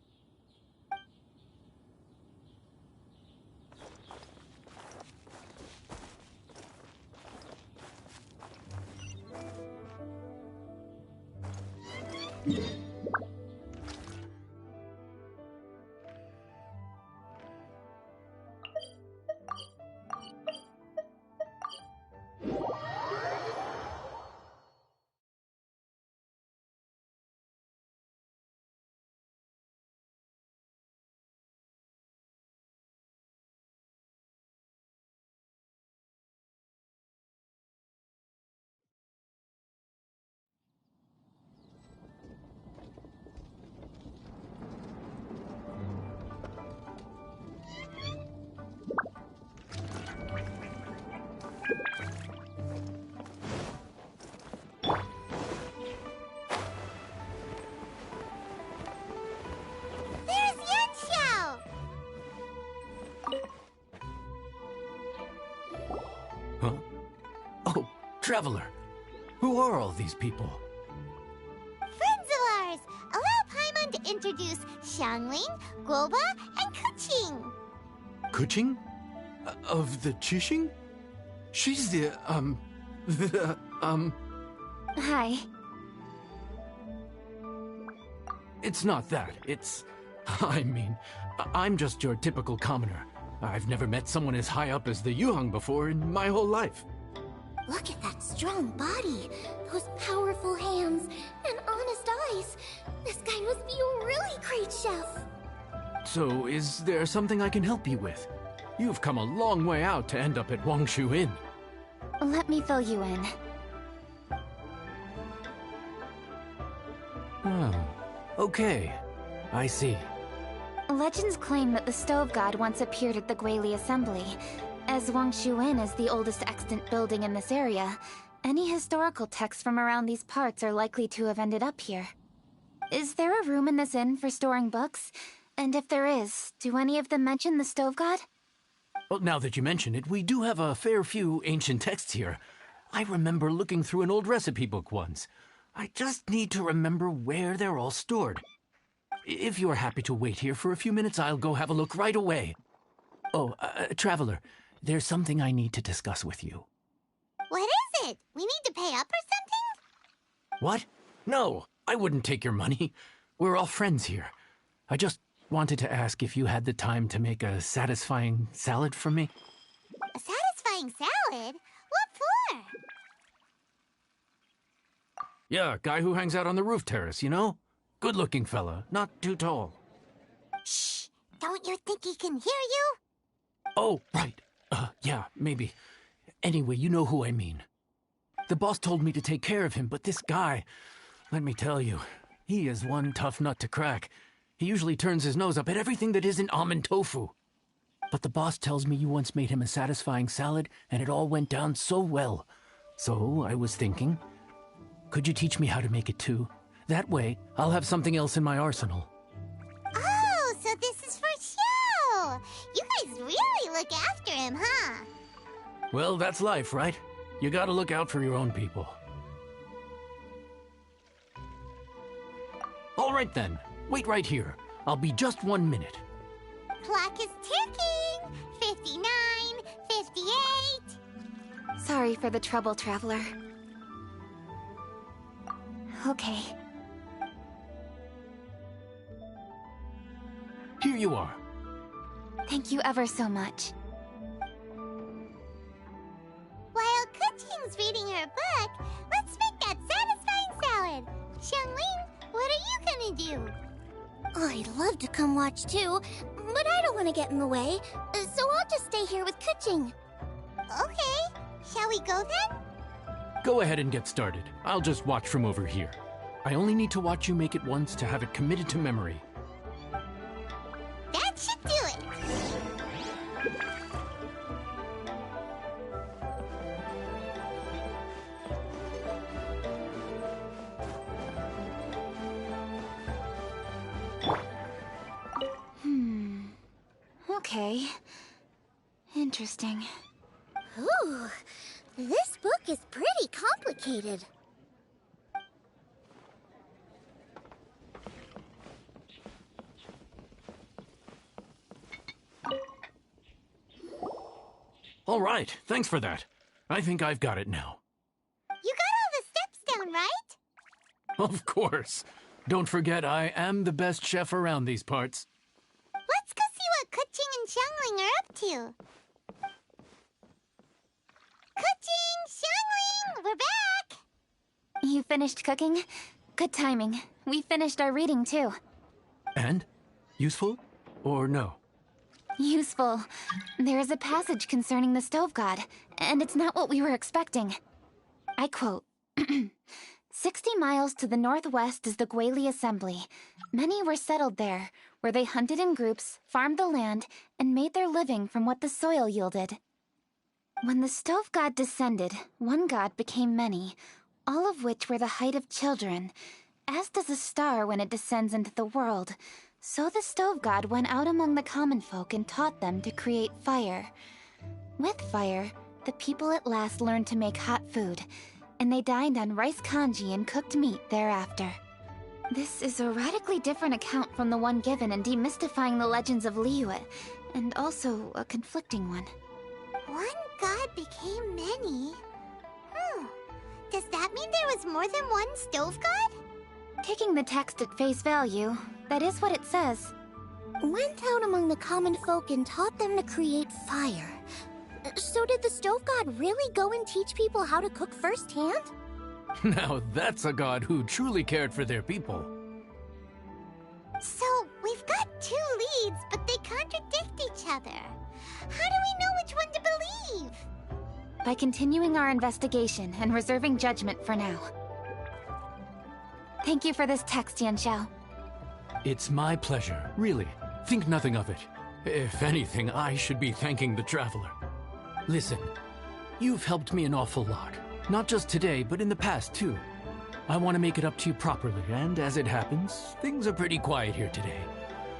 Huh? Oh, Traveler. Who are all these people? Friends of ours! Allow Paimon to introduce Xiangling, Guoba, and Kuqing. Kuqing? Of the Qixing? She's the, Hi. It's not that. It's... I mean, I'm just your typical commoner. I've never met someone as high up as the Yuheng before in my whole life. Look at that strong body, those powerful hands, and honest eyes. This guy must be a really great chef. So, is there something I can help you with? You've come a long way out to end up at Wangshu Inn. Let me fill you in. Oh, okay. I see. Legends claim that the Stove God once appeared at the Guili Assembly. As Wangshu Inn is the oldest extant building in this area, any historical texts from around these parts are likely to have ended up here. Is there a room in this inn for storing books? And if there is, do any of them mention the Stove God? Well, now that you mention it, we do have a fair few ancient texts here. I remember looking through an old recipe book once. I just need to remember where they're all stored. If you're happy to wait here for a few minutes, I'll go have a look right away. Oh, Traveler, there's something I need to discuss with you. What is it? We need to pay up or something? What? No, I wouldn't take your money. We're all friends here. I just wanted to ask if you had the time to make a satisfying salad for me. A satisfying salad? What for? Yeah, guy who hangs out on the roof terrace, you know? Good-looking fella, not too tall. Shh! Don't you think he can hear you? Oh, right. Yeah, maybe. Anyway, you know who I mean. The boss told me to take care of him, but this guy, let me tell you, he is one tough nut to crack. He usually turns his nose up at everything that isn't almond tofu. But the boss tells me you once made him a satisfying salad, and it all went down so well. So I was thinking, could you teach me how to make it too? That way, I'll have something else in my arsenal. Oh, so this is for show! You guys really look after him, huh? Well, that's life, right? You gotta look out for your own people. All right then, wait right here. I'll be just 1 minute. Clock is ticking! 59, 58... Sorry for the trouble, Traveler. Okay. Here you are. Thank you ever so much. While Kuqing's reading her book, let's make that satisfying salad. Xiangling, what are you gonna do? I'd love to come watch too, but I don't want to get in the way, so I'll just stay here with Kuqing. Okay, shall we go then? Go ahead and get started. I'll just watch from over here. I only need to watch you make it once to have it committed to memory. That should do it. Okay. Interesting. Ooh, this book is pretty complicated. All right, thanks for that. I think I've got it now. You got all the steps down, right? Of course. Don't forget, I am the best chef around these parts. Let's go see what Kuching and Xiangling are up to. Kuching! Xiangling! We're back! You finished cooking? Good timing. We finished our reading, too. And? Useful? Or no? Useful. There is a passage concerning the Stove God, and it's not what we were expecting. I quote, 60 miles to the northwest is the Gwaili Assembly. Many were settled there, where they hunted in groups, farmed the land, and made their living from what the soil yielded. When the Stove God descended, one god became many, all of which were the height of children. As does a star when it descends into the world, so the Stove God went out among the common folk and taught them to create fire. With fire, the people at last learned to make hot food, and they dined on rice congee and cooked meat thereafter. This is a radically different account from the one given in demystifying the legends of Liyue, and also a conflicting one. One god became many? Does that mean there was more than one Stove God? Taking the text at face value, that is what it says. Went out among the common folk and taught them to create fire. So did the Stove God really go and teach people how to cook firsthand? Now that's a god who truly cared for their people. So, we've got two leads, but they contradict each other. How do we know which one to believe? By continuing our investigation and reserving judgment for now. Thank you for this text, Yanxiao. It's my pleasure, really. Think nothing of it. If anything, I should be thanking the Traveler. Listen, you've helped me an awful lot. Not just today, but in the past, too. I want to make it up to you properly, and as it happens, things are pretty quiet here today.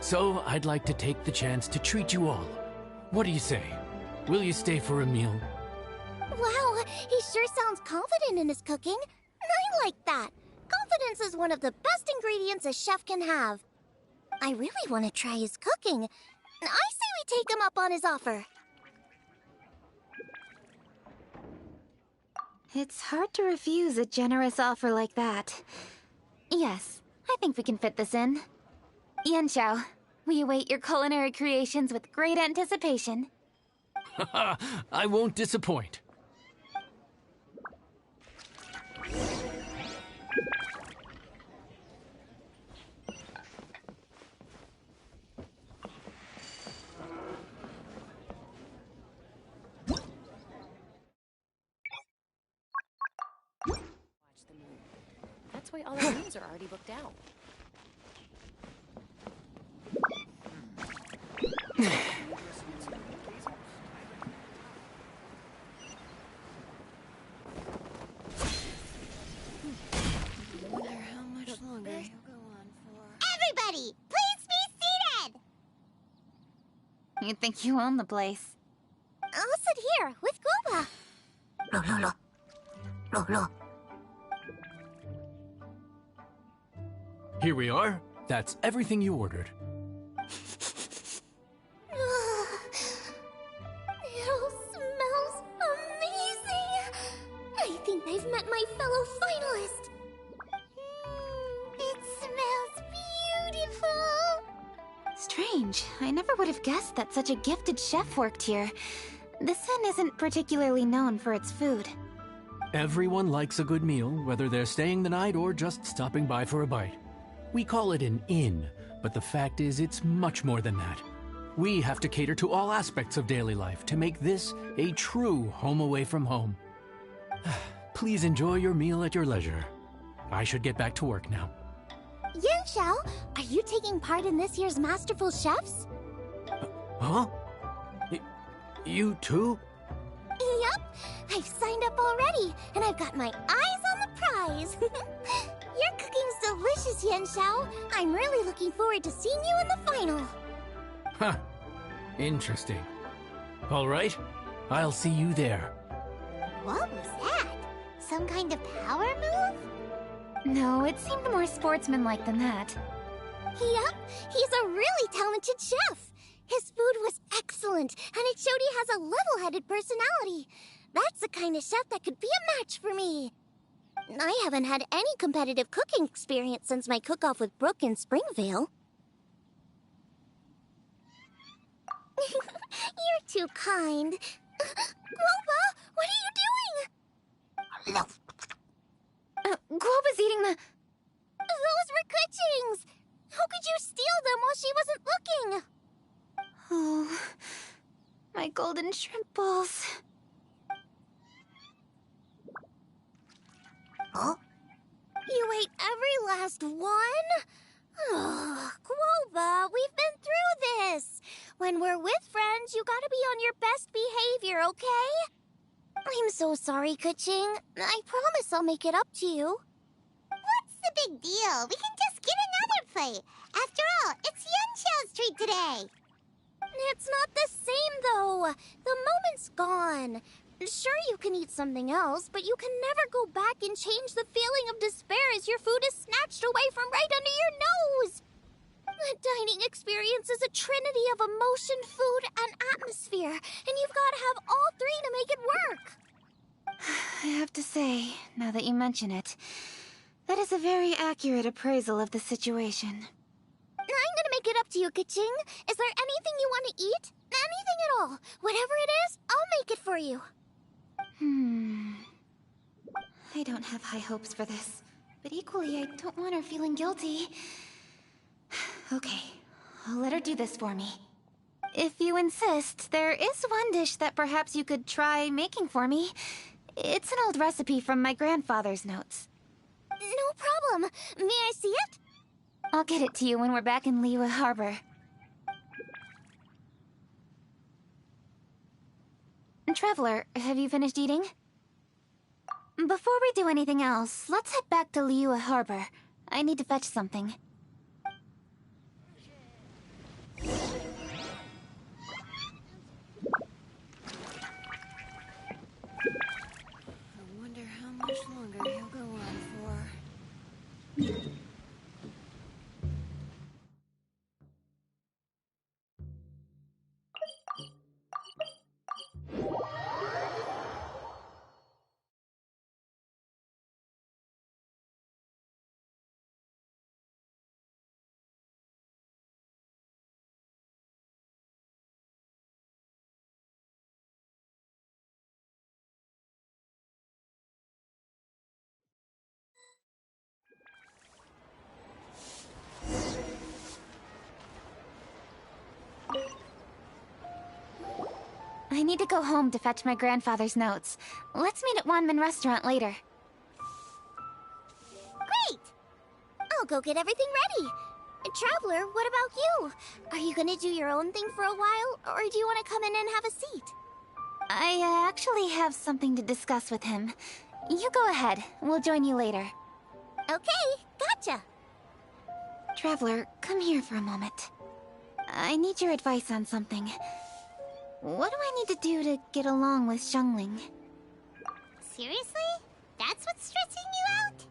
So I'd like to take the chance to treat you all. What do you say? Will you stay for a meal? Wow, he sure sounds confident in his cooking. I like that. Confidence is one of the best ingredients a chef can have. I really want to try his cooking. I say we take him up on his offer. It's hard to refuse a generous offer like that. Yes, I think we can fit this in. Yanxiao, we await your culinary creations with great anticipation. I won't disappoint. That's why all the rooms are already booked out. Wonder how much longer he'll go on for. Everybody, please be seated! You think you own the place? I'll sit here with Guoba. Here we are. That's everything you ordered. It all smells amazing! I think I've met my fellow finalist. It smells beautiful! Strange. I never would have guessed that such a gifted chef worked here. This inn isn't particularly known for its food. Everyone likes a good meal, whether they're staying the night or just stopping by for a bite. We call it an inn, but the fact is it's much more than that. We have to cater to all aspects of daily life to make this a true home away from home. Please enjoy your meal at your leisure. I should get back to work now. Yanxiao, are you taking part in this year's Masterful Chefs? Huh? You too? Yup, I've signed up already, and I've got my eyes on the prize. Your cooking's delicious, Yanxiao. I'm really looking forward to seeing you in the final. Huh. Interesting. All right, I'll see you there. What was that? Some kind of power move? No, it seemed more sportsmanlike than that. Yep, he's a really talented chef. His food was excellent, and it showed he has a level-headed personality. That's the kind of chef that could be a match for me. I haven't had any competitive cooking experience since my cook-off with Brooke in Springvale. You're too kind. Guoba, what are you doing? Guoba's eating the... Those were Kuching's! How could you steal them while she wasn't looking? Oh, my golden shrimp balls. Huh? You ate every last one? Oh, Guoba, we've been through this. When we're with friends, you gotta be on your best behavior, okay? I'm so sorry, Kuching. I promise I'll make it up to you. What's the big deal? We can just get another plate. After all, it's Yunxiao's treat today. It's not the same, though. The moment's gone. Sure, you can eat something else, but you can never go back and change the feeling of despair as your food is snatched away from right under your nose. The dining experience is a trinity of emotion, food, and atmosphere, and you've got to have all three to make it work. I have to say, now that you mention it, that is a very accurate appraisal of the situation. I'm gonna make it up to you, Kuching. Is there anything you want to eat? Anything at all. Whatever it is, I'll make it for you. I don't have high hopes for this, but equally I don't want her feeling guilty. Okay, I'll let her do this for me. If you insist, there is one dish that perhaps you could try making for me. It's an old recipe from my grandfather's notes. No problem. May I see it? I'll get it to you when we're back in Liyue Harbor. Traveler, have you finished eating? Before we do anything else, let's head back to Liyue Harbor. I need to fetch something. I wonder how much longer he'll go on for. I need to go home to fetch my grandfather's notes. Let's meet at Wanman Restaurant later. Great! I'll go get everything ready. Traveler, what about you? Are you gonna do your own thing for a while, or do you want to come in and have a seat? I actually have something to discuss with him. You go ahead. We'll join you later. Okay, gotcha. Traveler, come here for a moment. I need your advice on something. What do I need to do to get along with Xiangling? Seriously? That's what's stressing you out?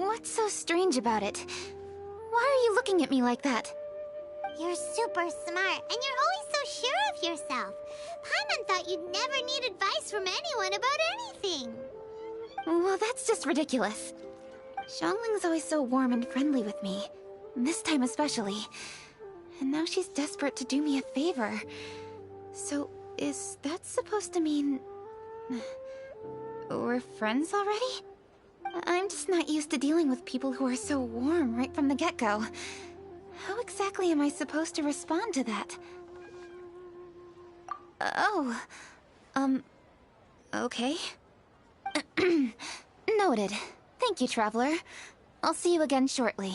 What's so strange about it? Why are you looking at me like that? You're super smart, and you're always so sure of yourself. Paimon thought you'd never need advice from anyone about anything. Well, that's just ridiculous. Xiangling's always so warm and friendly with me. This time especially. And now she's desperate to do me a favor. So, is that supposed to mean... we're friends already? I'm just not used to dealing with people who are so warm right from the get-go. How exactly am I supposed to respond to that? Okay. Noted. Thank you, Traveler. I'll see you again shortly.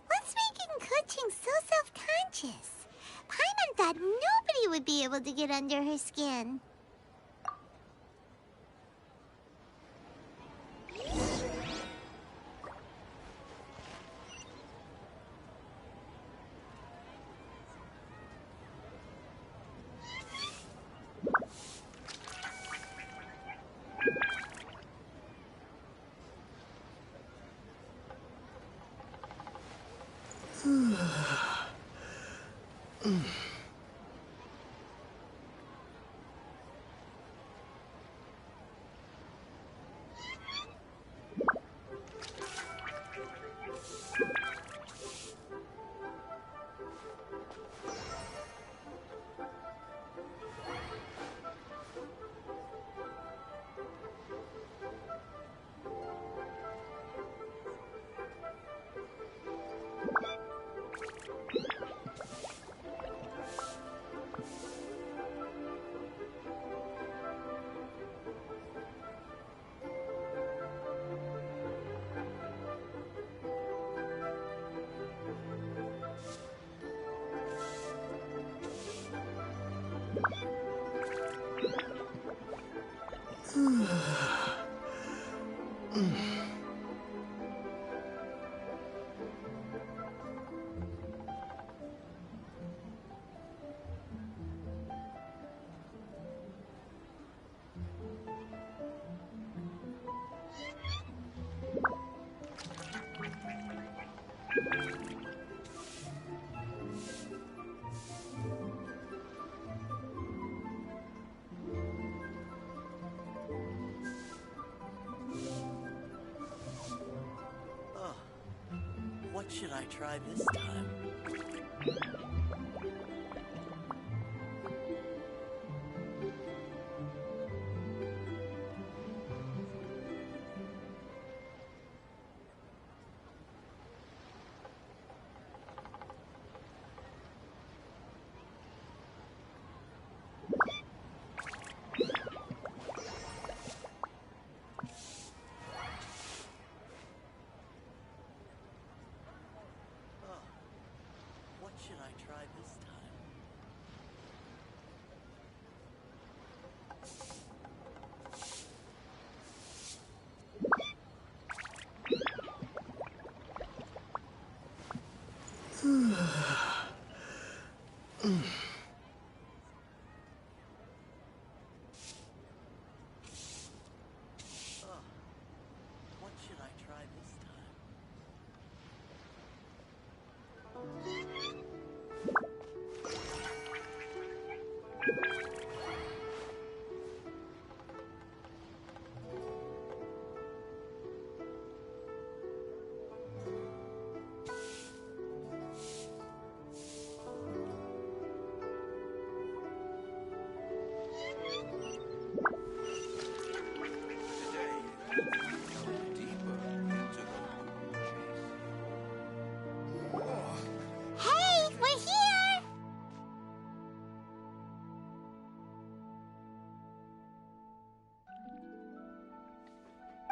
What's making Kuching so self-conscious? Paimon thought nobody would be able to get under her skin. What should I try this time? What should I try this time? What should I try this time? Hey, we're here!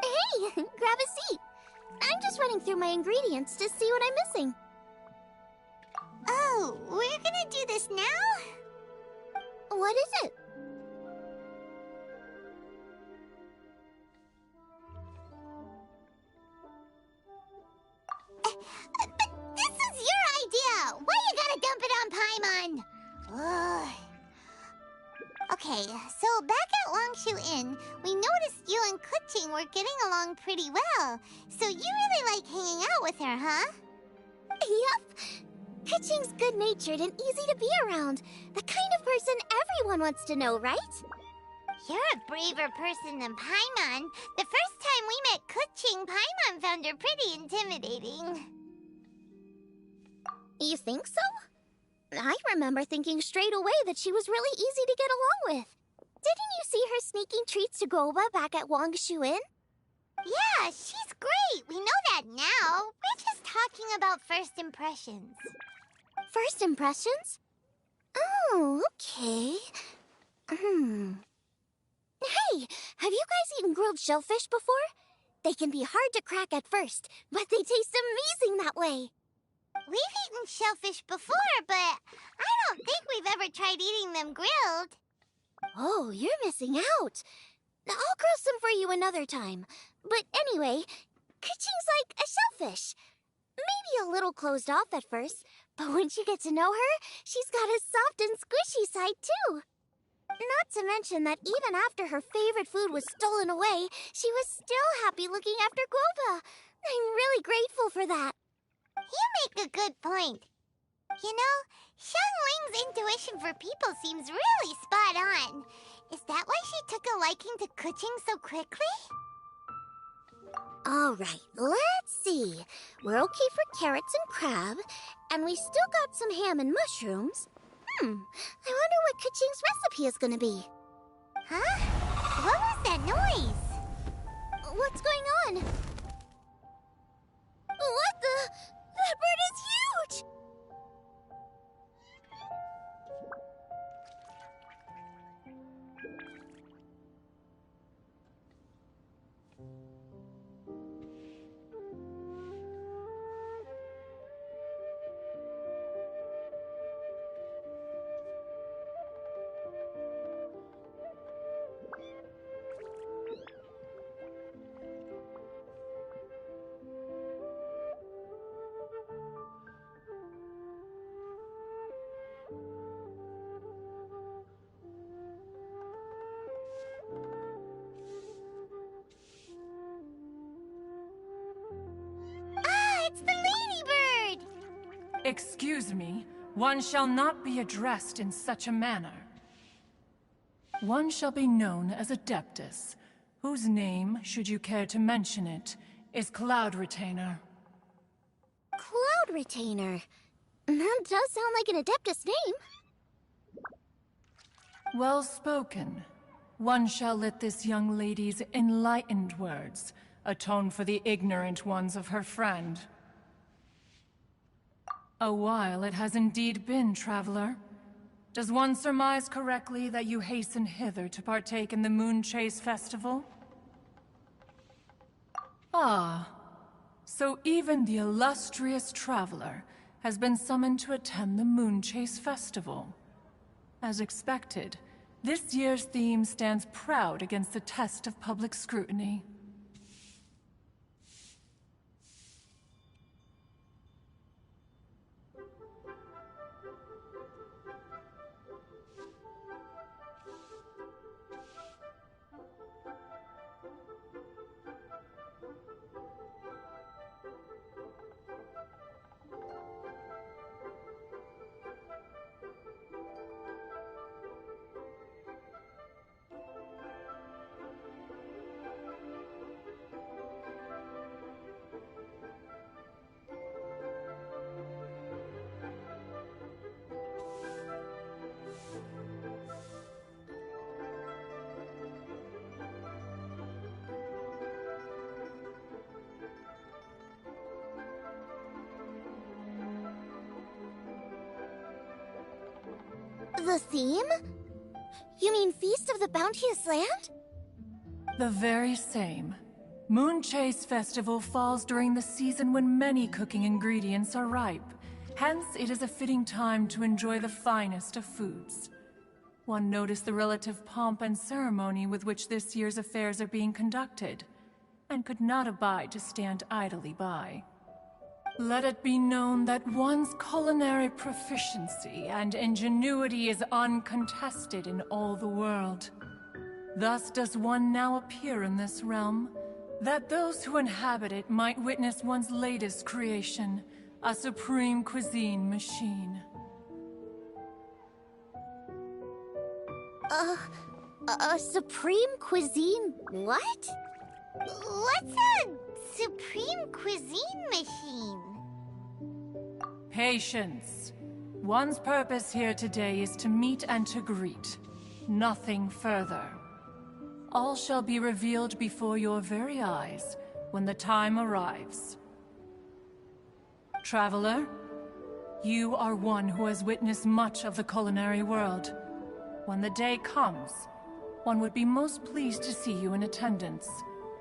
Hey, grab a seat. I'm just running through my ingredients to see what I'm missing. Oh, we're gonna do this now? What is it? But this is your idea! Why you gotta dump it on Paimon? Ugh. Okay, so back at Longshu Inn, we noticed you and Kuching were getting along pretty well. So you really like hanging out with her, huh? Yep. Kuching's good-natured and easy to be around. The kind of person everyone wants to know, right? You're a braver person than Paimon. The first time we met Kuching, Paimon found her pretty intimidating. You think so? I remember thinking straight away that she was really easy to get along with. Didn't you see her sneaking treats to Goba back at Wangshu Inn? Yeah, she's great. We know that now. We're just talking about first impressions. First impressions? Oh, okay. Hey, have you guys eaten grilled shellfish before? They can be hard to crack at first, but they taste amazing that way. We've eaten shellfish before, but I don't think we've ever tried eating them grilled. Oh, you're missing out. I'll grill some for you another time. But anyway, Kuching's like a shellfish. Maybe a little closed off at first, but once you get to know her, she's got a soft and squishy side too. Not to mention that even after her favorite food was stolen away, she was still happy looking after Guoba. I'm really grateful for that. You make a good point. You know, Xiangling's intuition for people seems really spot on. Is that why she took a liking to cooking so quickly? Alright, let's see. We're okay for carrots and crab, and we still got some ham and mushrooms. I wonder what Kaching's recipe is gonna be. Huh? What was that noise? What's going on? What the? That bird is huge! It's the ladybird! Excuse me, one shall not be addressed in such a manner. One shall be known as Adeptus, whose name, should you care to mention it, is Cloud Retainer. Cloud Retainer. That does sound like an Adeptus name. Well spoken. One shall let this young lady's enlightened words atone for the ignorant ones of her friend. A while it has indeed been, traveler. Does one surmise correctly that you hasten hither to partake in the Moon Chase Festival? Ah, so even the illustrious traveler has been summoned to attend the Moon Chase Festival. As expected, this year's theme stands proud against the test of public scrutiny. The theme? You mean Feast of the Bounteous Land? The very same. Moon Chase Festival falls during the season when many cooking ingredients are ripe. Hence, it is a fitting time to enjoy the finest of foods. One noticed the relative pomp and ceremony with which this year's affairs are being conducted, and could not abide to stand idly by. Let it be known that one's culinary proficiency and ingenuity is uncontested in all the world. Thus does one now appear in this realm, that those who inhabit it might witness one's latest creation, a supreme cuisine machine. A supreme cuisine what? What's a supreme cuisine machine? Patience. One's purpose here today is to meet and to greet. Nothing further. All shall be revealed before your very eyes when the time arrives. Traveler, you are one who has witnessed much of the culinary world. When the day comes, one would be most pleased to see you in attendance,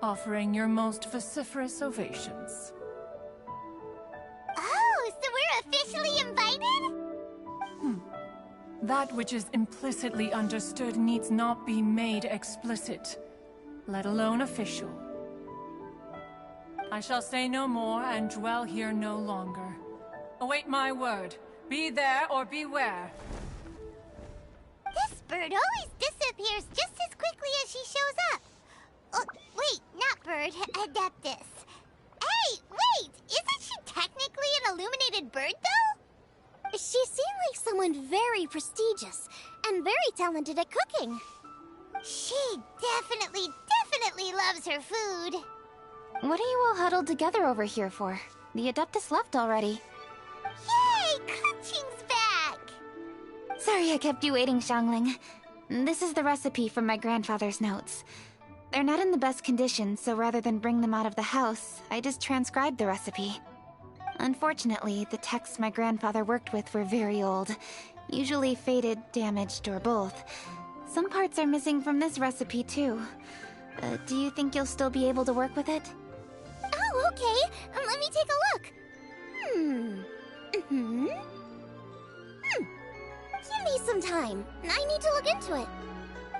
offering your most vociferous ovations. Oh, so we're officially invited? That which is implicitly understood needs not be made explicit, let alone official. I shall say no more and dwell here no longer. Await my word. Be there or beware. This bird always disappears just as quickly as she shows up. Oh, wait, not bird, Adeptus. Hey, wait! Isn't she technically an illuminated bird, though? She seemed like someone very prestigious and very talented at cooking. She definitely loves her food. What are you all huddled together over here for? The Adeptus left already. Yay! Kuching's back! Sorry I kept you waiting, Xiangling. This is the recipe from my grandfather's notes. They're not in the best condition, so rather than bring them out of the house, I just transcribed the recipe. Unfortunately, the texts my grandfather worked with were very old. Usually faded, damaged, or both. Some parts are missing from this recipe, too. Do you think you'll still be able to work with it? Oh, okay. Let me take a look. Give me some time. I need to look into it.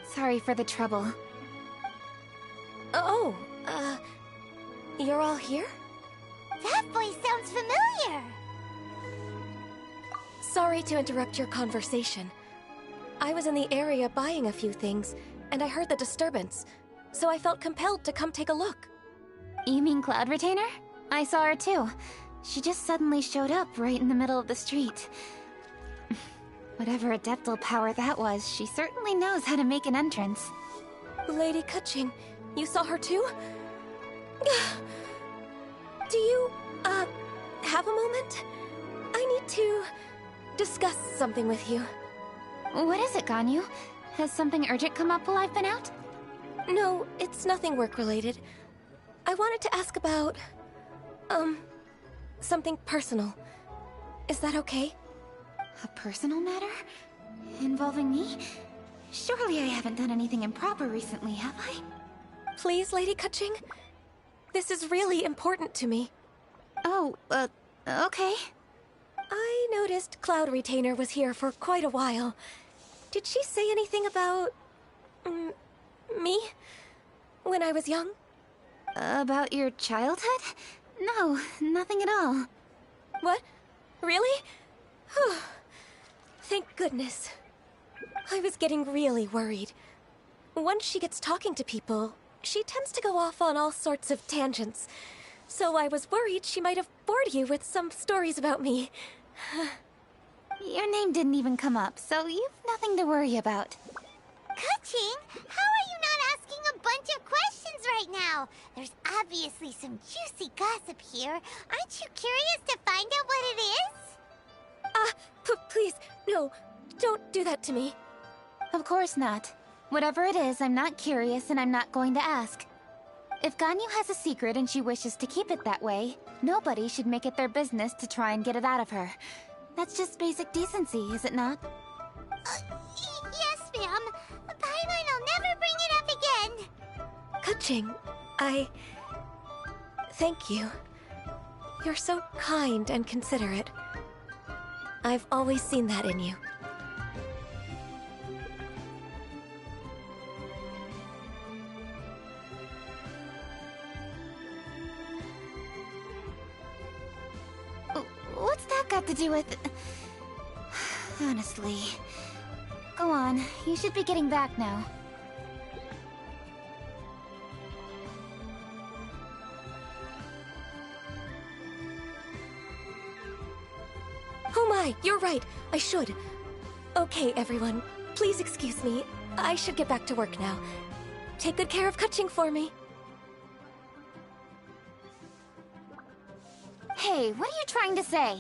Sorry for the trouble. Oh, you're all here? That voice sounds familiar. Sorry to interrupt your conversation. I was in the area buying a few things, and I heard the disturbance, so I felt compelled to come take a look. You mean Cloud Retainer? I saw her too. She just suddenly showed up right in the middle of the street. Whatever adeptal power that was, she certainly knows how to make an entrance. Lady Kuching, you saw her too? Do you, have a moment? I need to discuss something with you. What is it, Ganyu? Has something urgent come up while I've been out? No, it's nothing work-related. I wanted to ask about, something personal. Is that okay? A personal matter? Involving me? Surely I haven't done anything improper recently, have I? Please, Lady Kuching? This is really important to me. Oh, okay. I noticed Cloud Retainer was here for quite a while. Did she say anything about... me? When I was young? About your childhood? No, nothing at all. What? Really? Whew. Thank goodness. I was getting really worried. Once she gets talking to people, she tends to go off on all sorts of tangents. So I was worried she might have bored you with some stories about me. Your name didn't even come up, so you've nothing to worry about. Kuching, how are you not asking a bunch of questions right now? There's obviously some juicy gossip here. Aren't you curious to find out what it is? Please, no, don't do that to me. Of course not. Whatever it is, I'm not curious and I'm not going to ask. If Ganyu has a secret and she wishes to keep it that way, nobody should make it their business to try and get it out of her. That's just basic decency, is it not? Yes, ma'am. Paimon will never bring it up again. Kuching, thank you. You're so kind and considerate. I've always seen that in you. What's that got to do with... Honestly. Go on, you should be getting back now. Oh my, you're right, I should. Okay, everyone, please excuse me. I should get back to work now. Take good care of Kuching for me. Hey, what are you trying to say?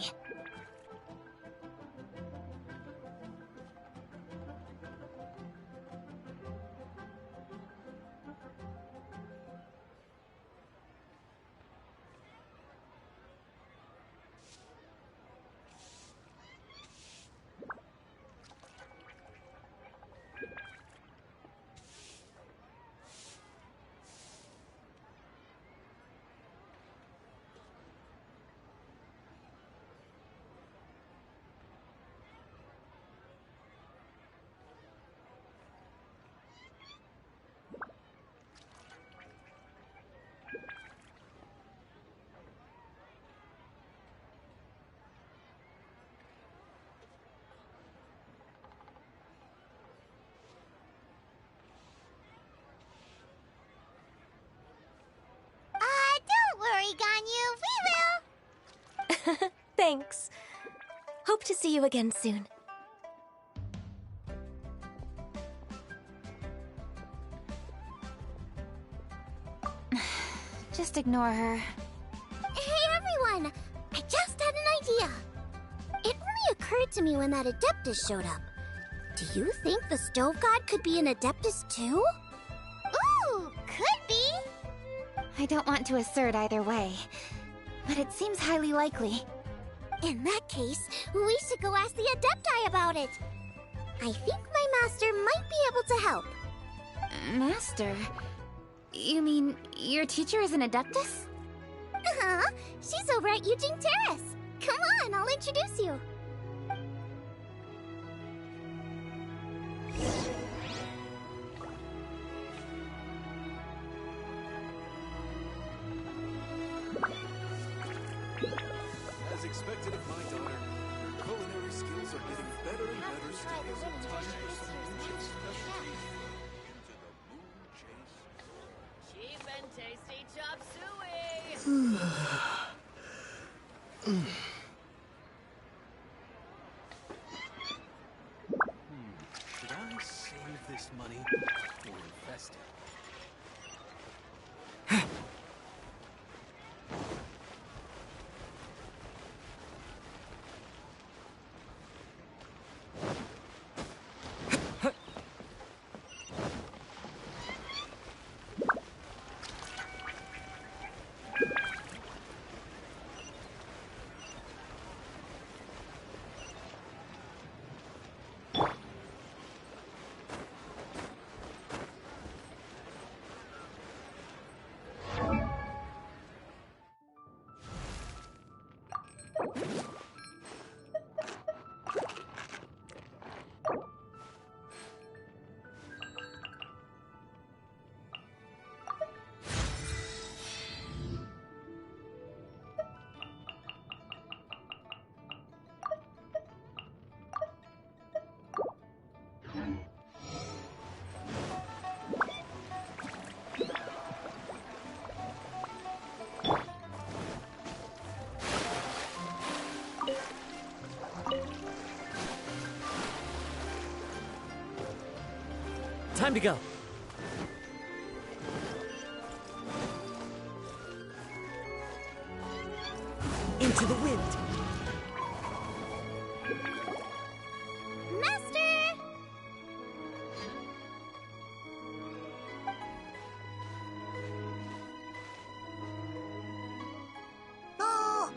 Don't worry, Ganyu. We will. Thanks. Hope to see you again soon. Just ignore her. Hey everyone! I just had an idea! It only occurred to me when that Adeptus showed up. Do you think the Stove God could be an Adeptus too? Ooh, could be! I don't want to assert either way, but it seems highly likely. In that case, we should go ask the Adepti about it. I think my master might be able to help. Master? You mean your teacher is an Adeptus? Uh-huh. She's over at Eugene Terrace. Come on, I'll introduce you. As expected of my daughter, your culinary skills are getting better and better. Time for some moon-chase specialty. Into the moon-chase. Cheap and tasty chop suey! Should I save this money or invest it? Time to go. Into the wind. Master! Oh!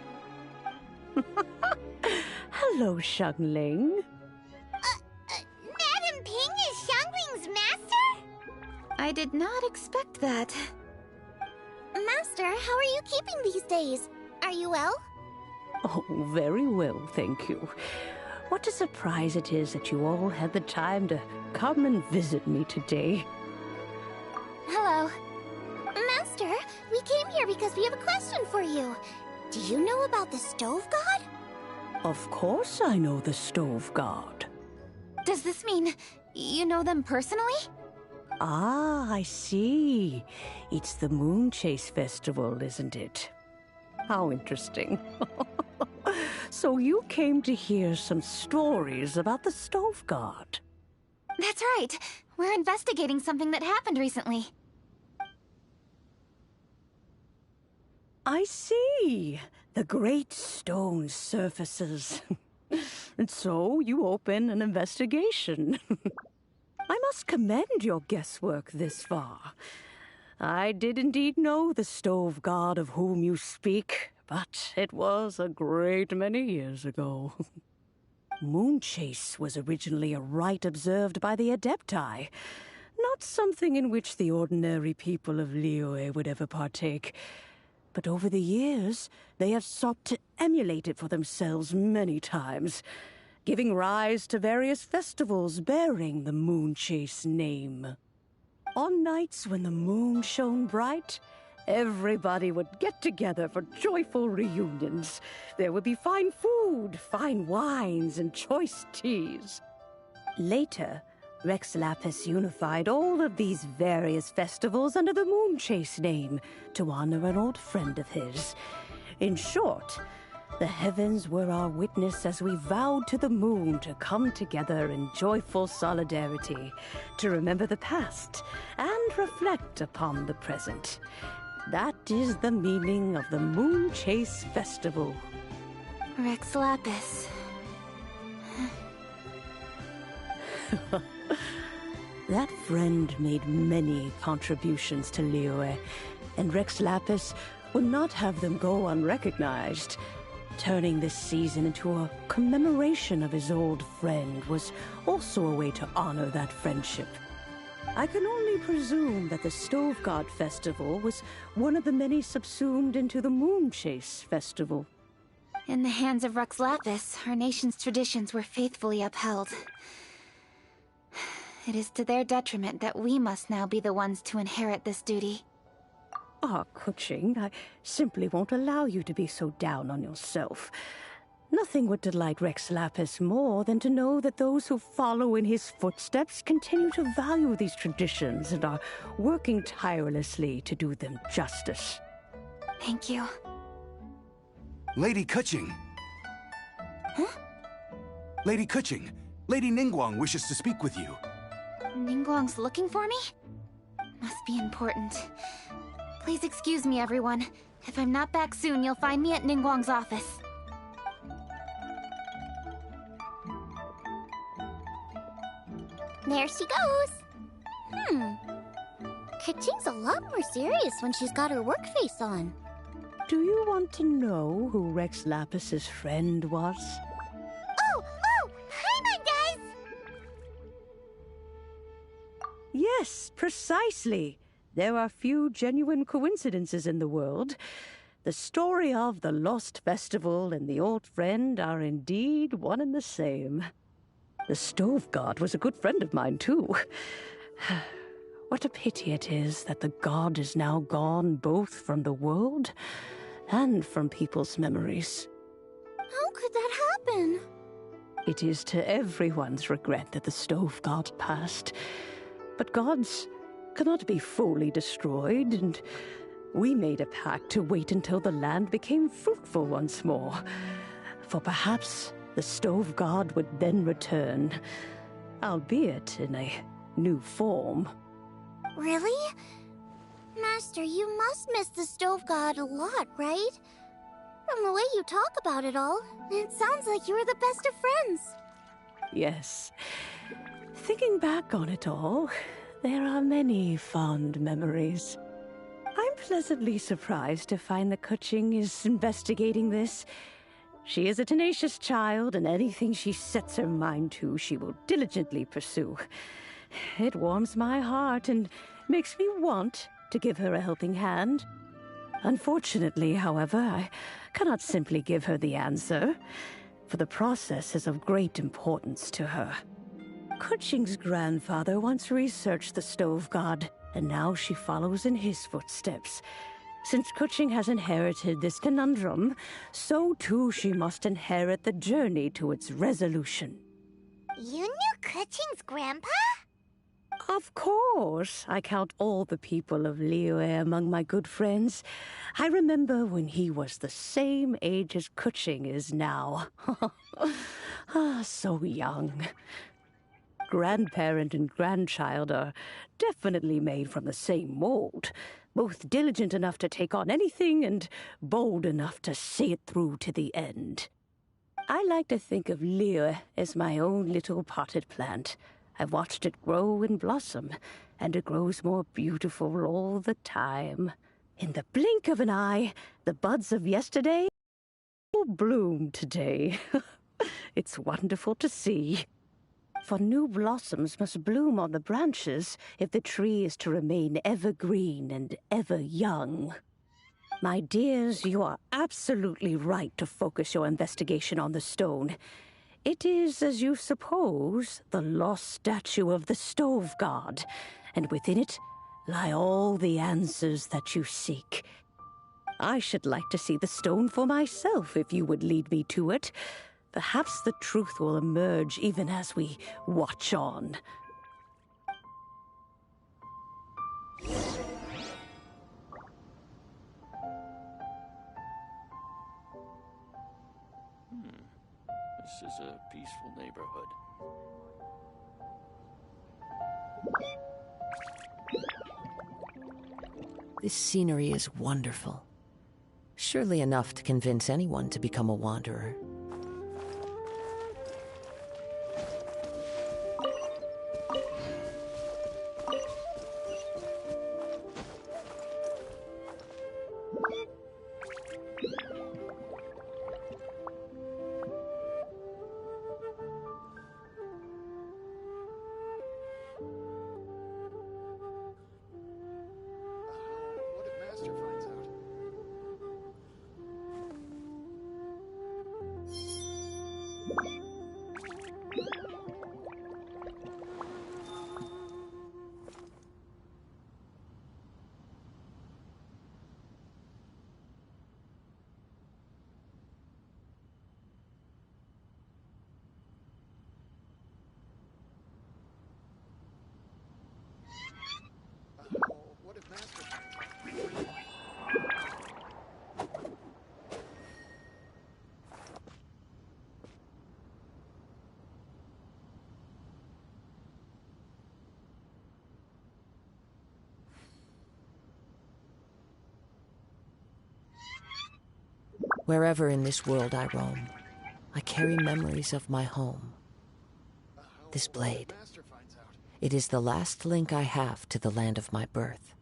Hello, Xiangling. Madam Ping is Xiangling's master? I did not expect that. Master, how are you keeping these days? Are you well? Oh, very well, thank you. What a surprise it is that you all had the time to come and visit me today. Hello. Master, we came here because we have a question for you. Do you know about the Stove God? Of course I know the Stove God. Does this mean you know them personally? Ah, I see. It's the Moonchase Festival, isn't it? How interesting. So you came to hear some stories about the Stove God. That's right. We're investigating something that happened recently. I see. The great stone surfaces. And so you open an investigation. I must commend your guesswork this far. I did indeed know the Stove God of whom you speak, but it was a great many years ago. Moonchase was originally a rite observed by the Adepti, not something in which the ordinary people of Liyue would ever partake. But over the years, they have sought to emulate it for themselves many times, giving rise to various festivals bearing the Moonchase name. On nights when the moon shone bright, everybody would get together for joyful reunions. There would be fine food, fine wines, and choice teas. Later, Rex Lapis unified all of these various festivals under the Moonchase name to honor an old friend of his. In short, The heavens were our witness as we vowed to the moon to come together in joyful solidarity, to remember the past and reflect upon the present. That is the meaning of the Moon Chase Festival. Rex Lapis. That friend made many contributions to Liyue, and Rex Lapis would not have them go unrecognized. Turning this season into a commemoration of his old friend was also a way to honor that friendship. I can only presume that the Stove God Festival was one of the many subsumed into the Moon Chase Festival. In the hands of Rex Lapis, our nation's traditions were faithfully upheld. It is to their detriment that we must now be the ones to inherit this duty. Ah, Kuching, I simply won't allow you to be so down on yourself. Nothing would delight Rex Lapis more than to know that those who follow in his footsteps continue to value these traditions and are working tirelessly to do them justice. Thank you. Lady Kuching! Huh? Lady Kuching, Lady Ningguang wishes to speak with you. Ningguang's looking for me? Must be important. Please excuse me, everyone. If I'm not back soon, you'll find me at Ningguang's office. There she goes. Kuching's a lot more serious when she's got her work face on. Do you want to know who Rex Lapis's friend was? Oh! Hang on, guys! Yes, precisely. There are few genuine coincidences in the world. The story of the Lost Festival and the old friend are indeed one and the same. The Stove God was a good friend of mine, too. What a pity it is that the god is now gone both from the world and from people's memories. How could that happen? It is to everyone's regret that the Stove God passed. But gods cannot be fully destroyed, and we made a pact to wait until the land became fruitful once more. For perhaps the Stove God would then return, albeit in a new form. Really? Master, you must miss the Stove God a lot, right? From the way you talk about it all, it sounds like you were the best of friends. Yes. Thinking back on it all, there are many fond memories. I'm pleasantly surprised to find that Kuching is investigating this. She is a tenacious child, and anything she sets her mind to, she will diligently pursue. It warms my heart and makes me want to give her a helping hand. Unfortunately, however, I cannot simply give her the answer, for the process is of great importance to her. Kuching's grandfather once researched the Stove God, and now she follows in his footsteps. Since Kuching has inherited this conundrum, so too she must inherit the journey to its resolution. You knew Kuching's grandpa? Of course. I count all the people of Liyue among my good friends. I remember when he was the same age as Kuching is now. So young. Grandparent and grandchild are definitely made from the same mold, both diligent enough to take on anything and bold enough to see it through to the end. I like to think of Liyue as my own little potted plant. I've watched it grow and blossom, and it grows more beautiful all the time. In the blink of an eye, the buds of yesterday will bloom today. It's wonderful to see. For new blossoms must bloom on the branches if the tree is to remain evergreen and ever young. My dears, you are absolutely right to focus your investigation on the stone. It is, as you suppose, the lost statue of the Stove God, and within it lie all the answers that you seek. I should like to see the stone for myself if you would lead me to it. Perhaps the truth will emerge even as we watch on. is a peaceful neighborhood. This scenery is wonderful. Surely enough to convince anyone to become a wanderer. Wherever in this world I roam, I carry memories of my home. This blade, it is the last link I have to the land of my birth.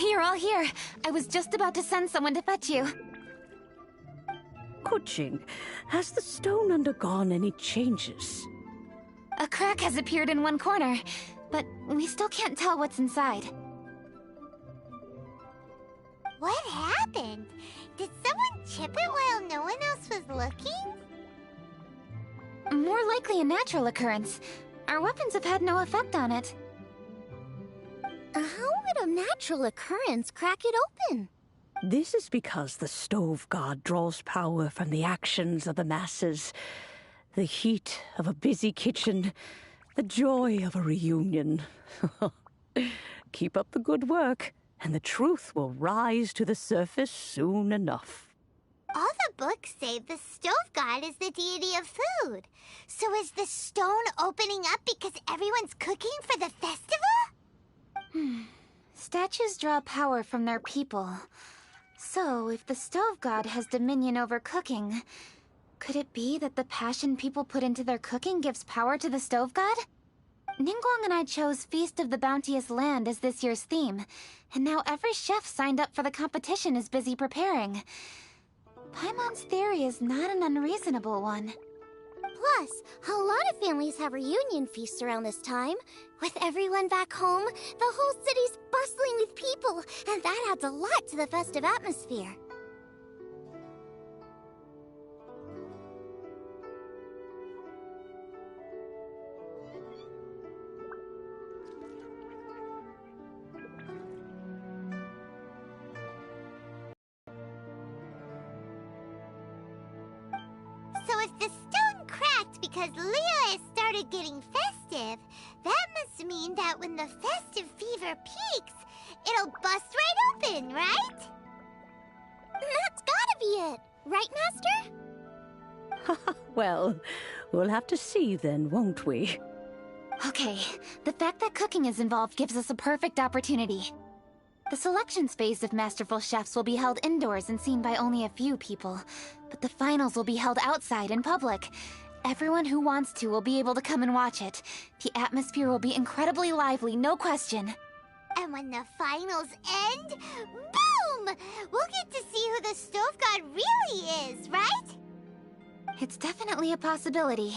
You're all here. I was just about to send someone to fetch you. Kuching, has the stone undergone any changes? A crack has appeared in one corner, but we still can't tell what's inside. What happened? Did someone chip it while no one else was looking? More likely a natural occurrence. Our weapons have had no effect on it. How would a natural occurrence crack it open? This is because the stove god draws power from the actions of the masses. The heat of a busy kitchen, the joy of a reunion. Keep up the good work, and the truth will rise to the surface soon enough. All the books say the stove god is the deity of food. So is the stone opening up because everyone's cooking for the festival? Statues draw power from their people. So, if the stove god has dominion over cooking, could it be that the passion people put into their cooking gives power to the stove god? Ningguang and I chose Feast of the Bounteous Land as this year's theme, and now every chef signed up for the competition is busy preparing. Paimon's theory is not an unreasonable one. Plus, a lot of families have reunion feasts around this time. With everyone back home, the whole city's bustling with people, and that adds a lot to the festive atmosphere. So if the stone cracked because Liyue started getting festive, that must mean that when the festive fever peaks, it'll bust right open, right? That's gotta be it, right, Master? Well, we'll have to see then, won't we? Okay, the fact that cooking is involved gives us a perfect opportunity. The selections phase of Masterful Chefs will be held indoors and seen by only a few people, but the finals will be held outside in public. Everyone who wants to will be able to come and watch it. The atmosphere will be incredibly lively, no question. And when the finals end, boom! We'll get to see who the Stove God really is, right? It's definitely a possibility.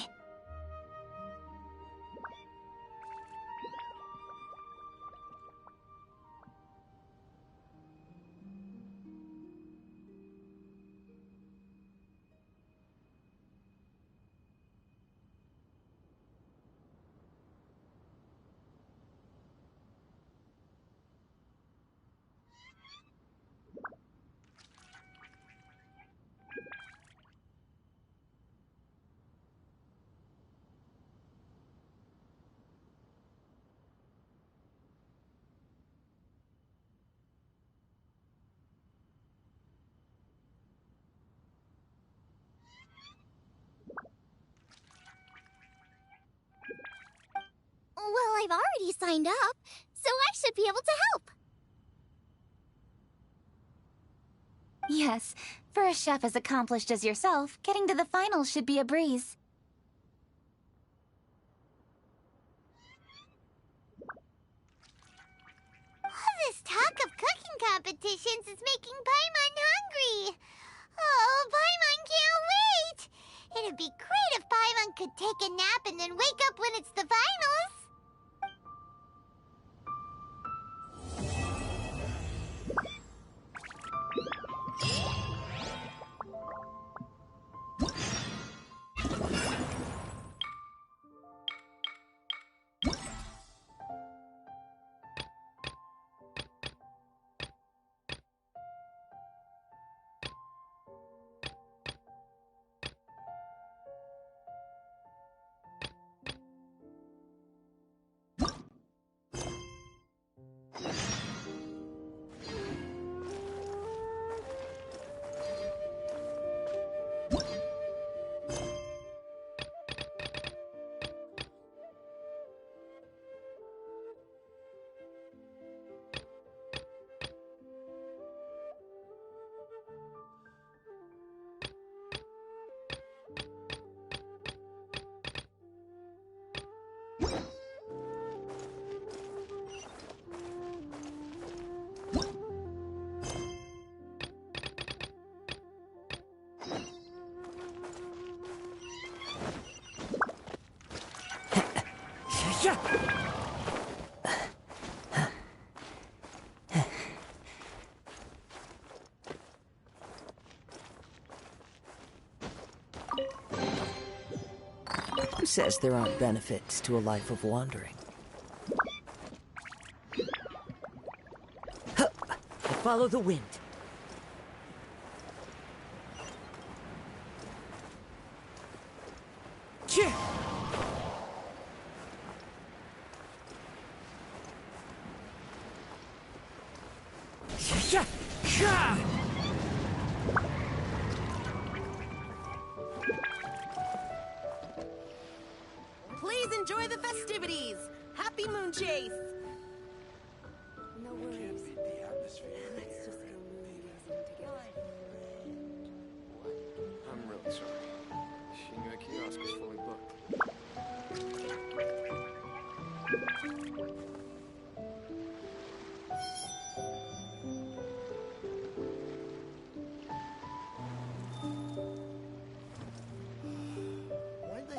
Well, I've already signed up, so I should be able to help. Yes, for a chef as accomplished as yourself, getting to the finals should be a breeze. All this talk of cooking competitions is making Paimon hungry. Oh, Paimon can't wait! It'd be great if Paimon could take a nap and then wake up when it's the finals. Who says there aren't benefits to a life of wandering? Huh. I follow the wind. Please enjoy the festivities! Happy moon chase! No worries. Let's just go moon-gazing together. I'm really sorry. Shinya kiosk is fully booked.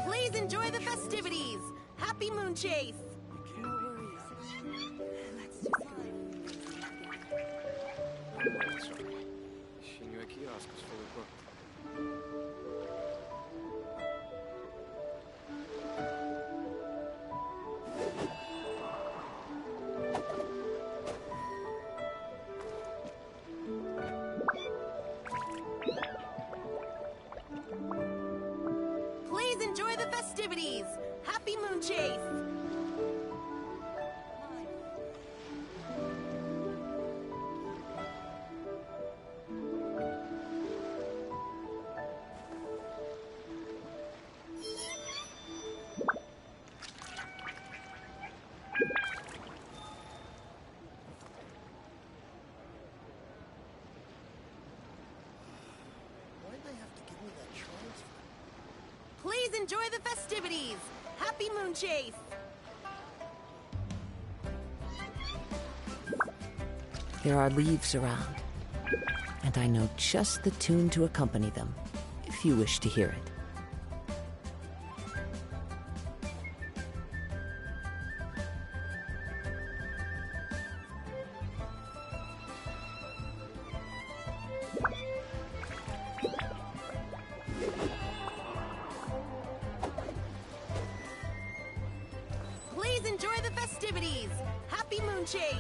Please enjoy the festivities! Happy moon chase! No worries. Let's just go moon-gazing together. I'm really sorry. Shinya kiosk is fully booked. Please enjoy the festivities! Happy moon chase! enjoy the festivities! Happy Moon Chase! There are leaves around, and I know just the tune to accompany them, if you wish to hear it. Please enjoy the festivities! Happy Moon Chase!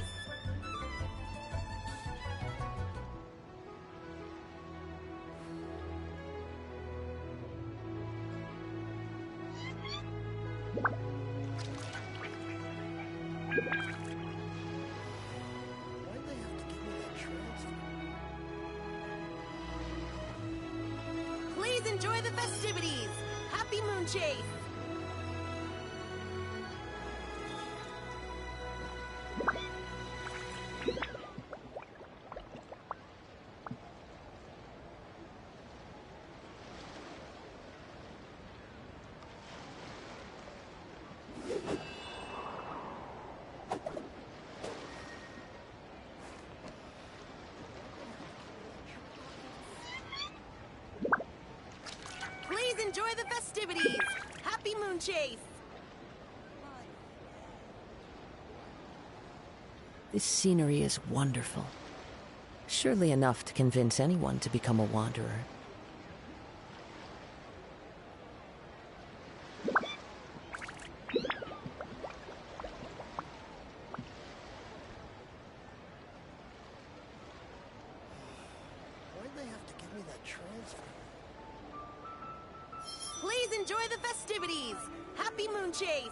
Please enjoy the festivities! Happy Moon Chase! Please enjoy the festivities! Happy Moon Chase! This scenery is wonderful. Surely enough to convince anyone to become a wanderer. Why'd they have to give me that transfer? Please enjoy the festivities! Happy Moon Chase!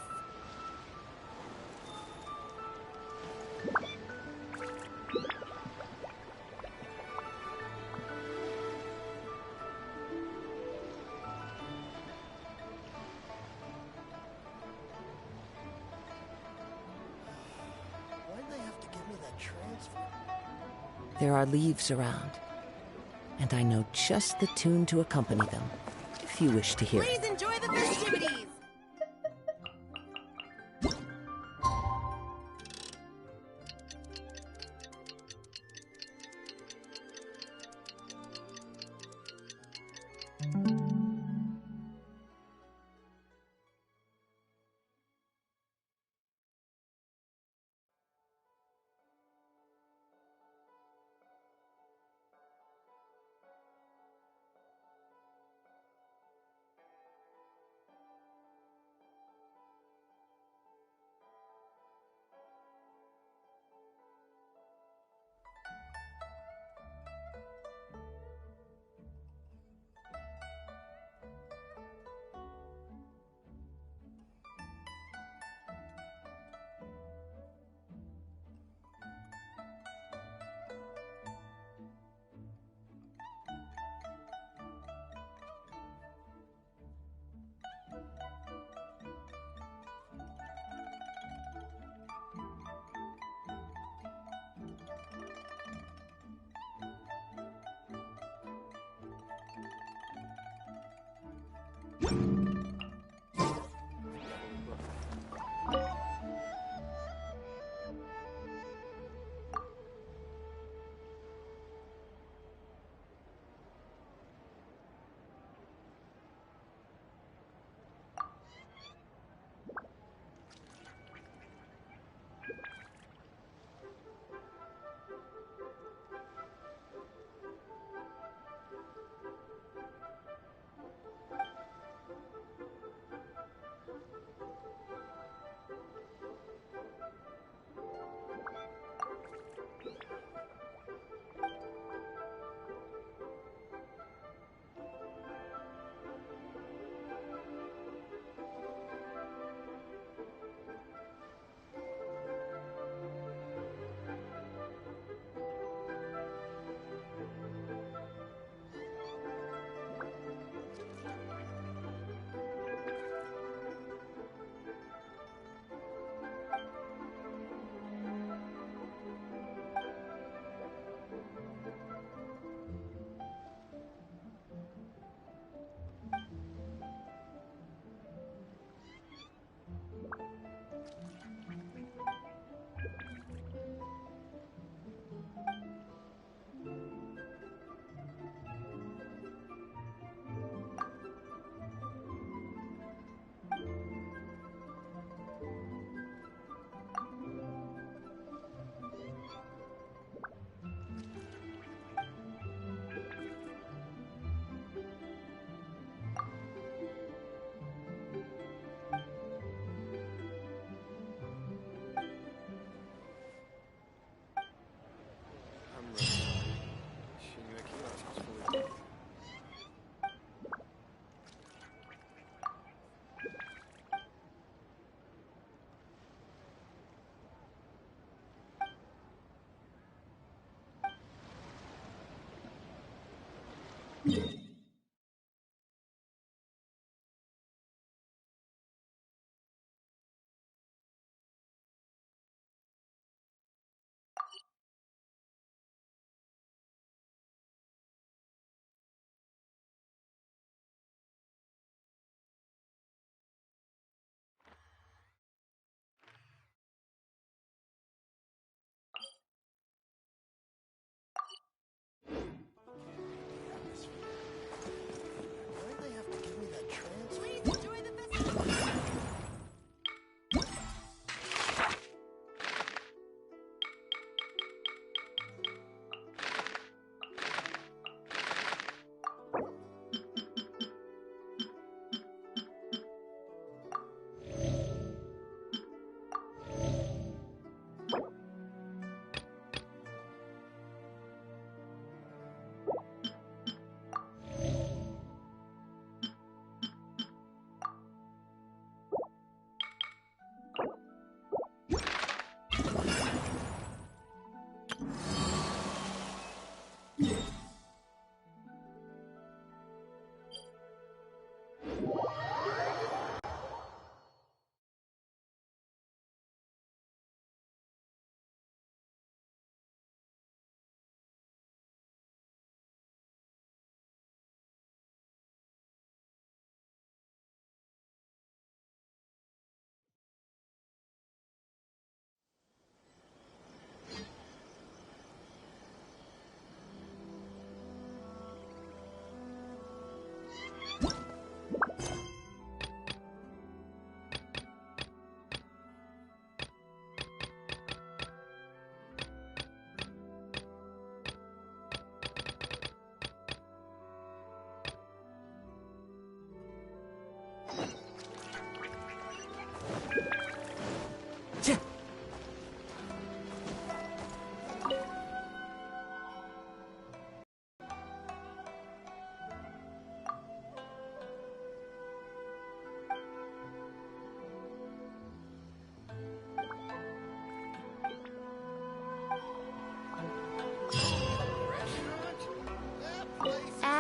Why'd they have to give me that transfer? There are leaves around, and I know just the tune to accompany them, if you wish to hear it. Please enjoy the festivities!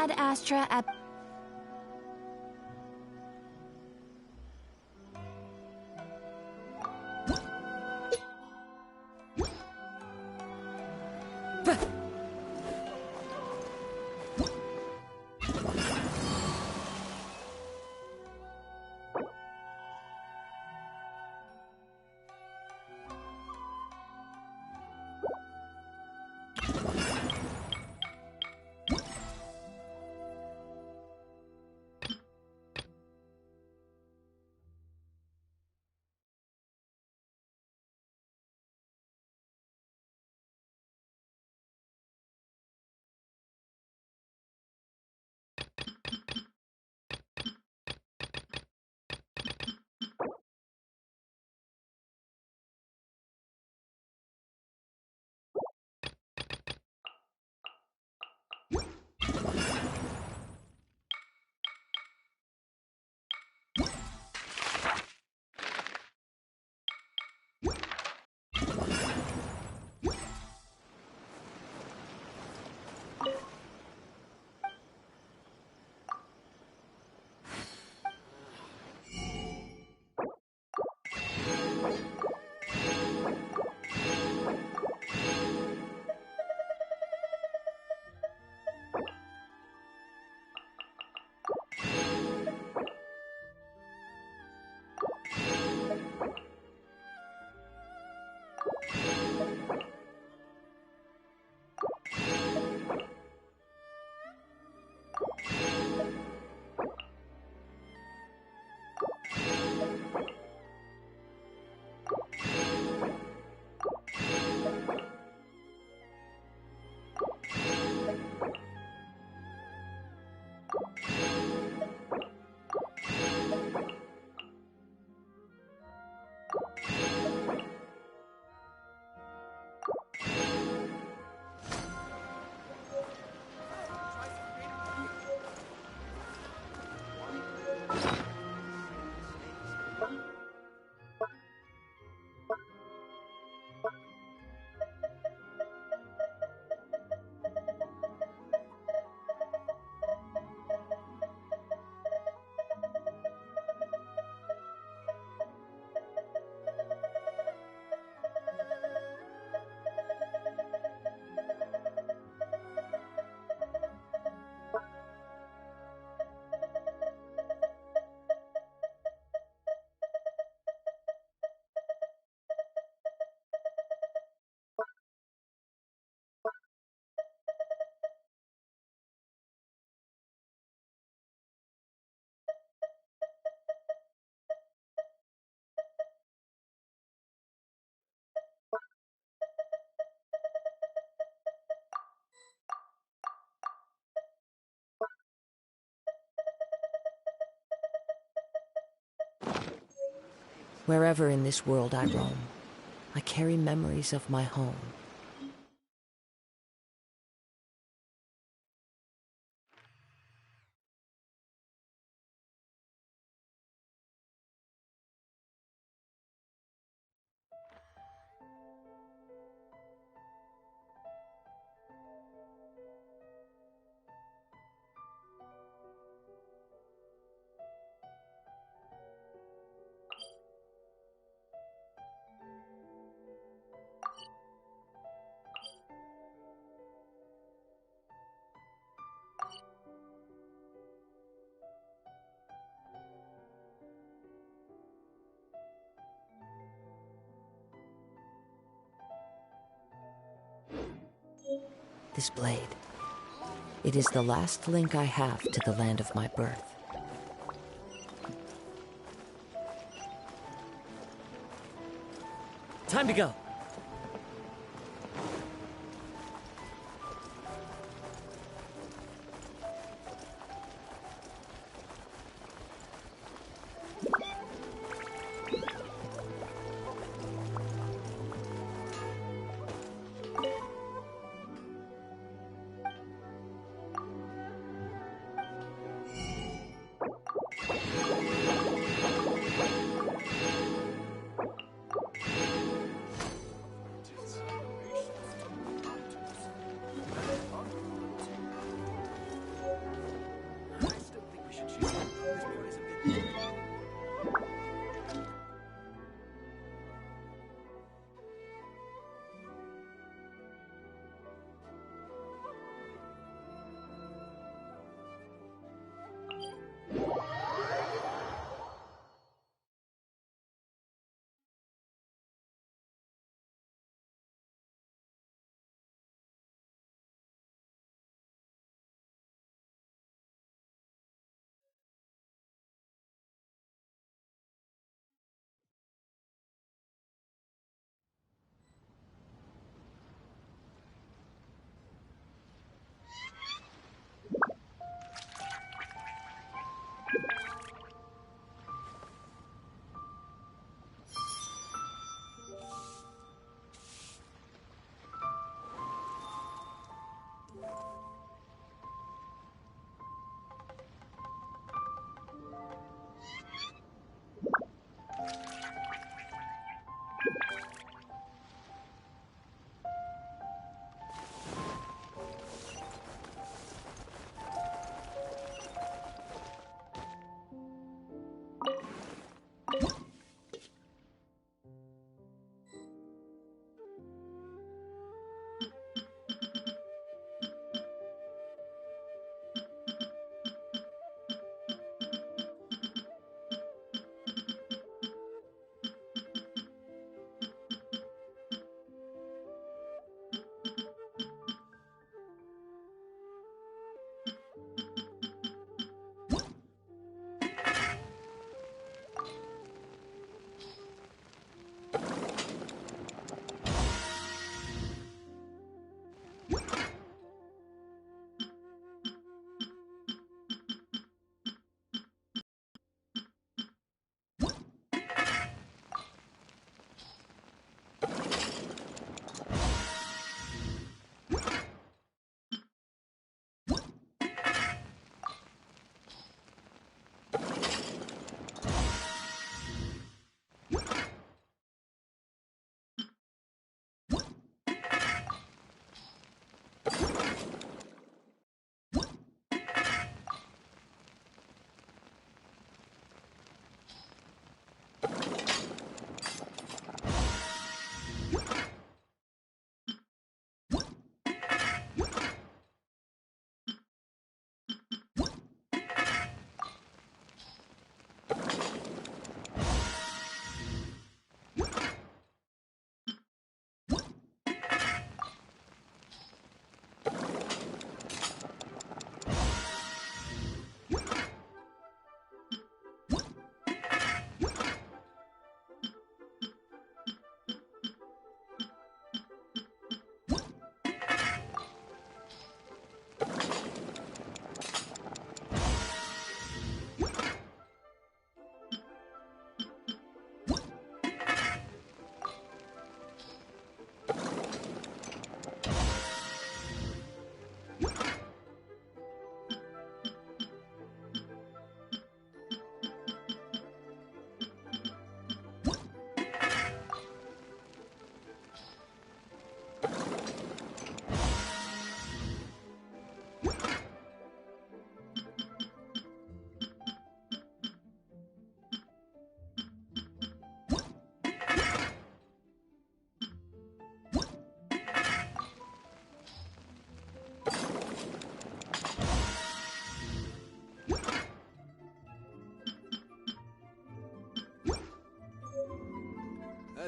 Ad Astra at... Wherever in this world I roam, I carry memories of my home. This blade. It is the last link I have to the land of my birth. Time to go.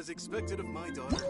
as expected of my daughter.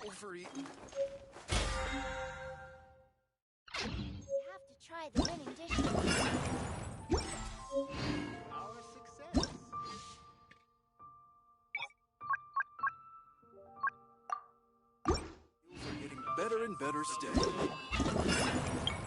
Overeaten. You have to try the winning dish. Our success. Are getting better and better still.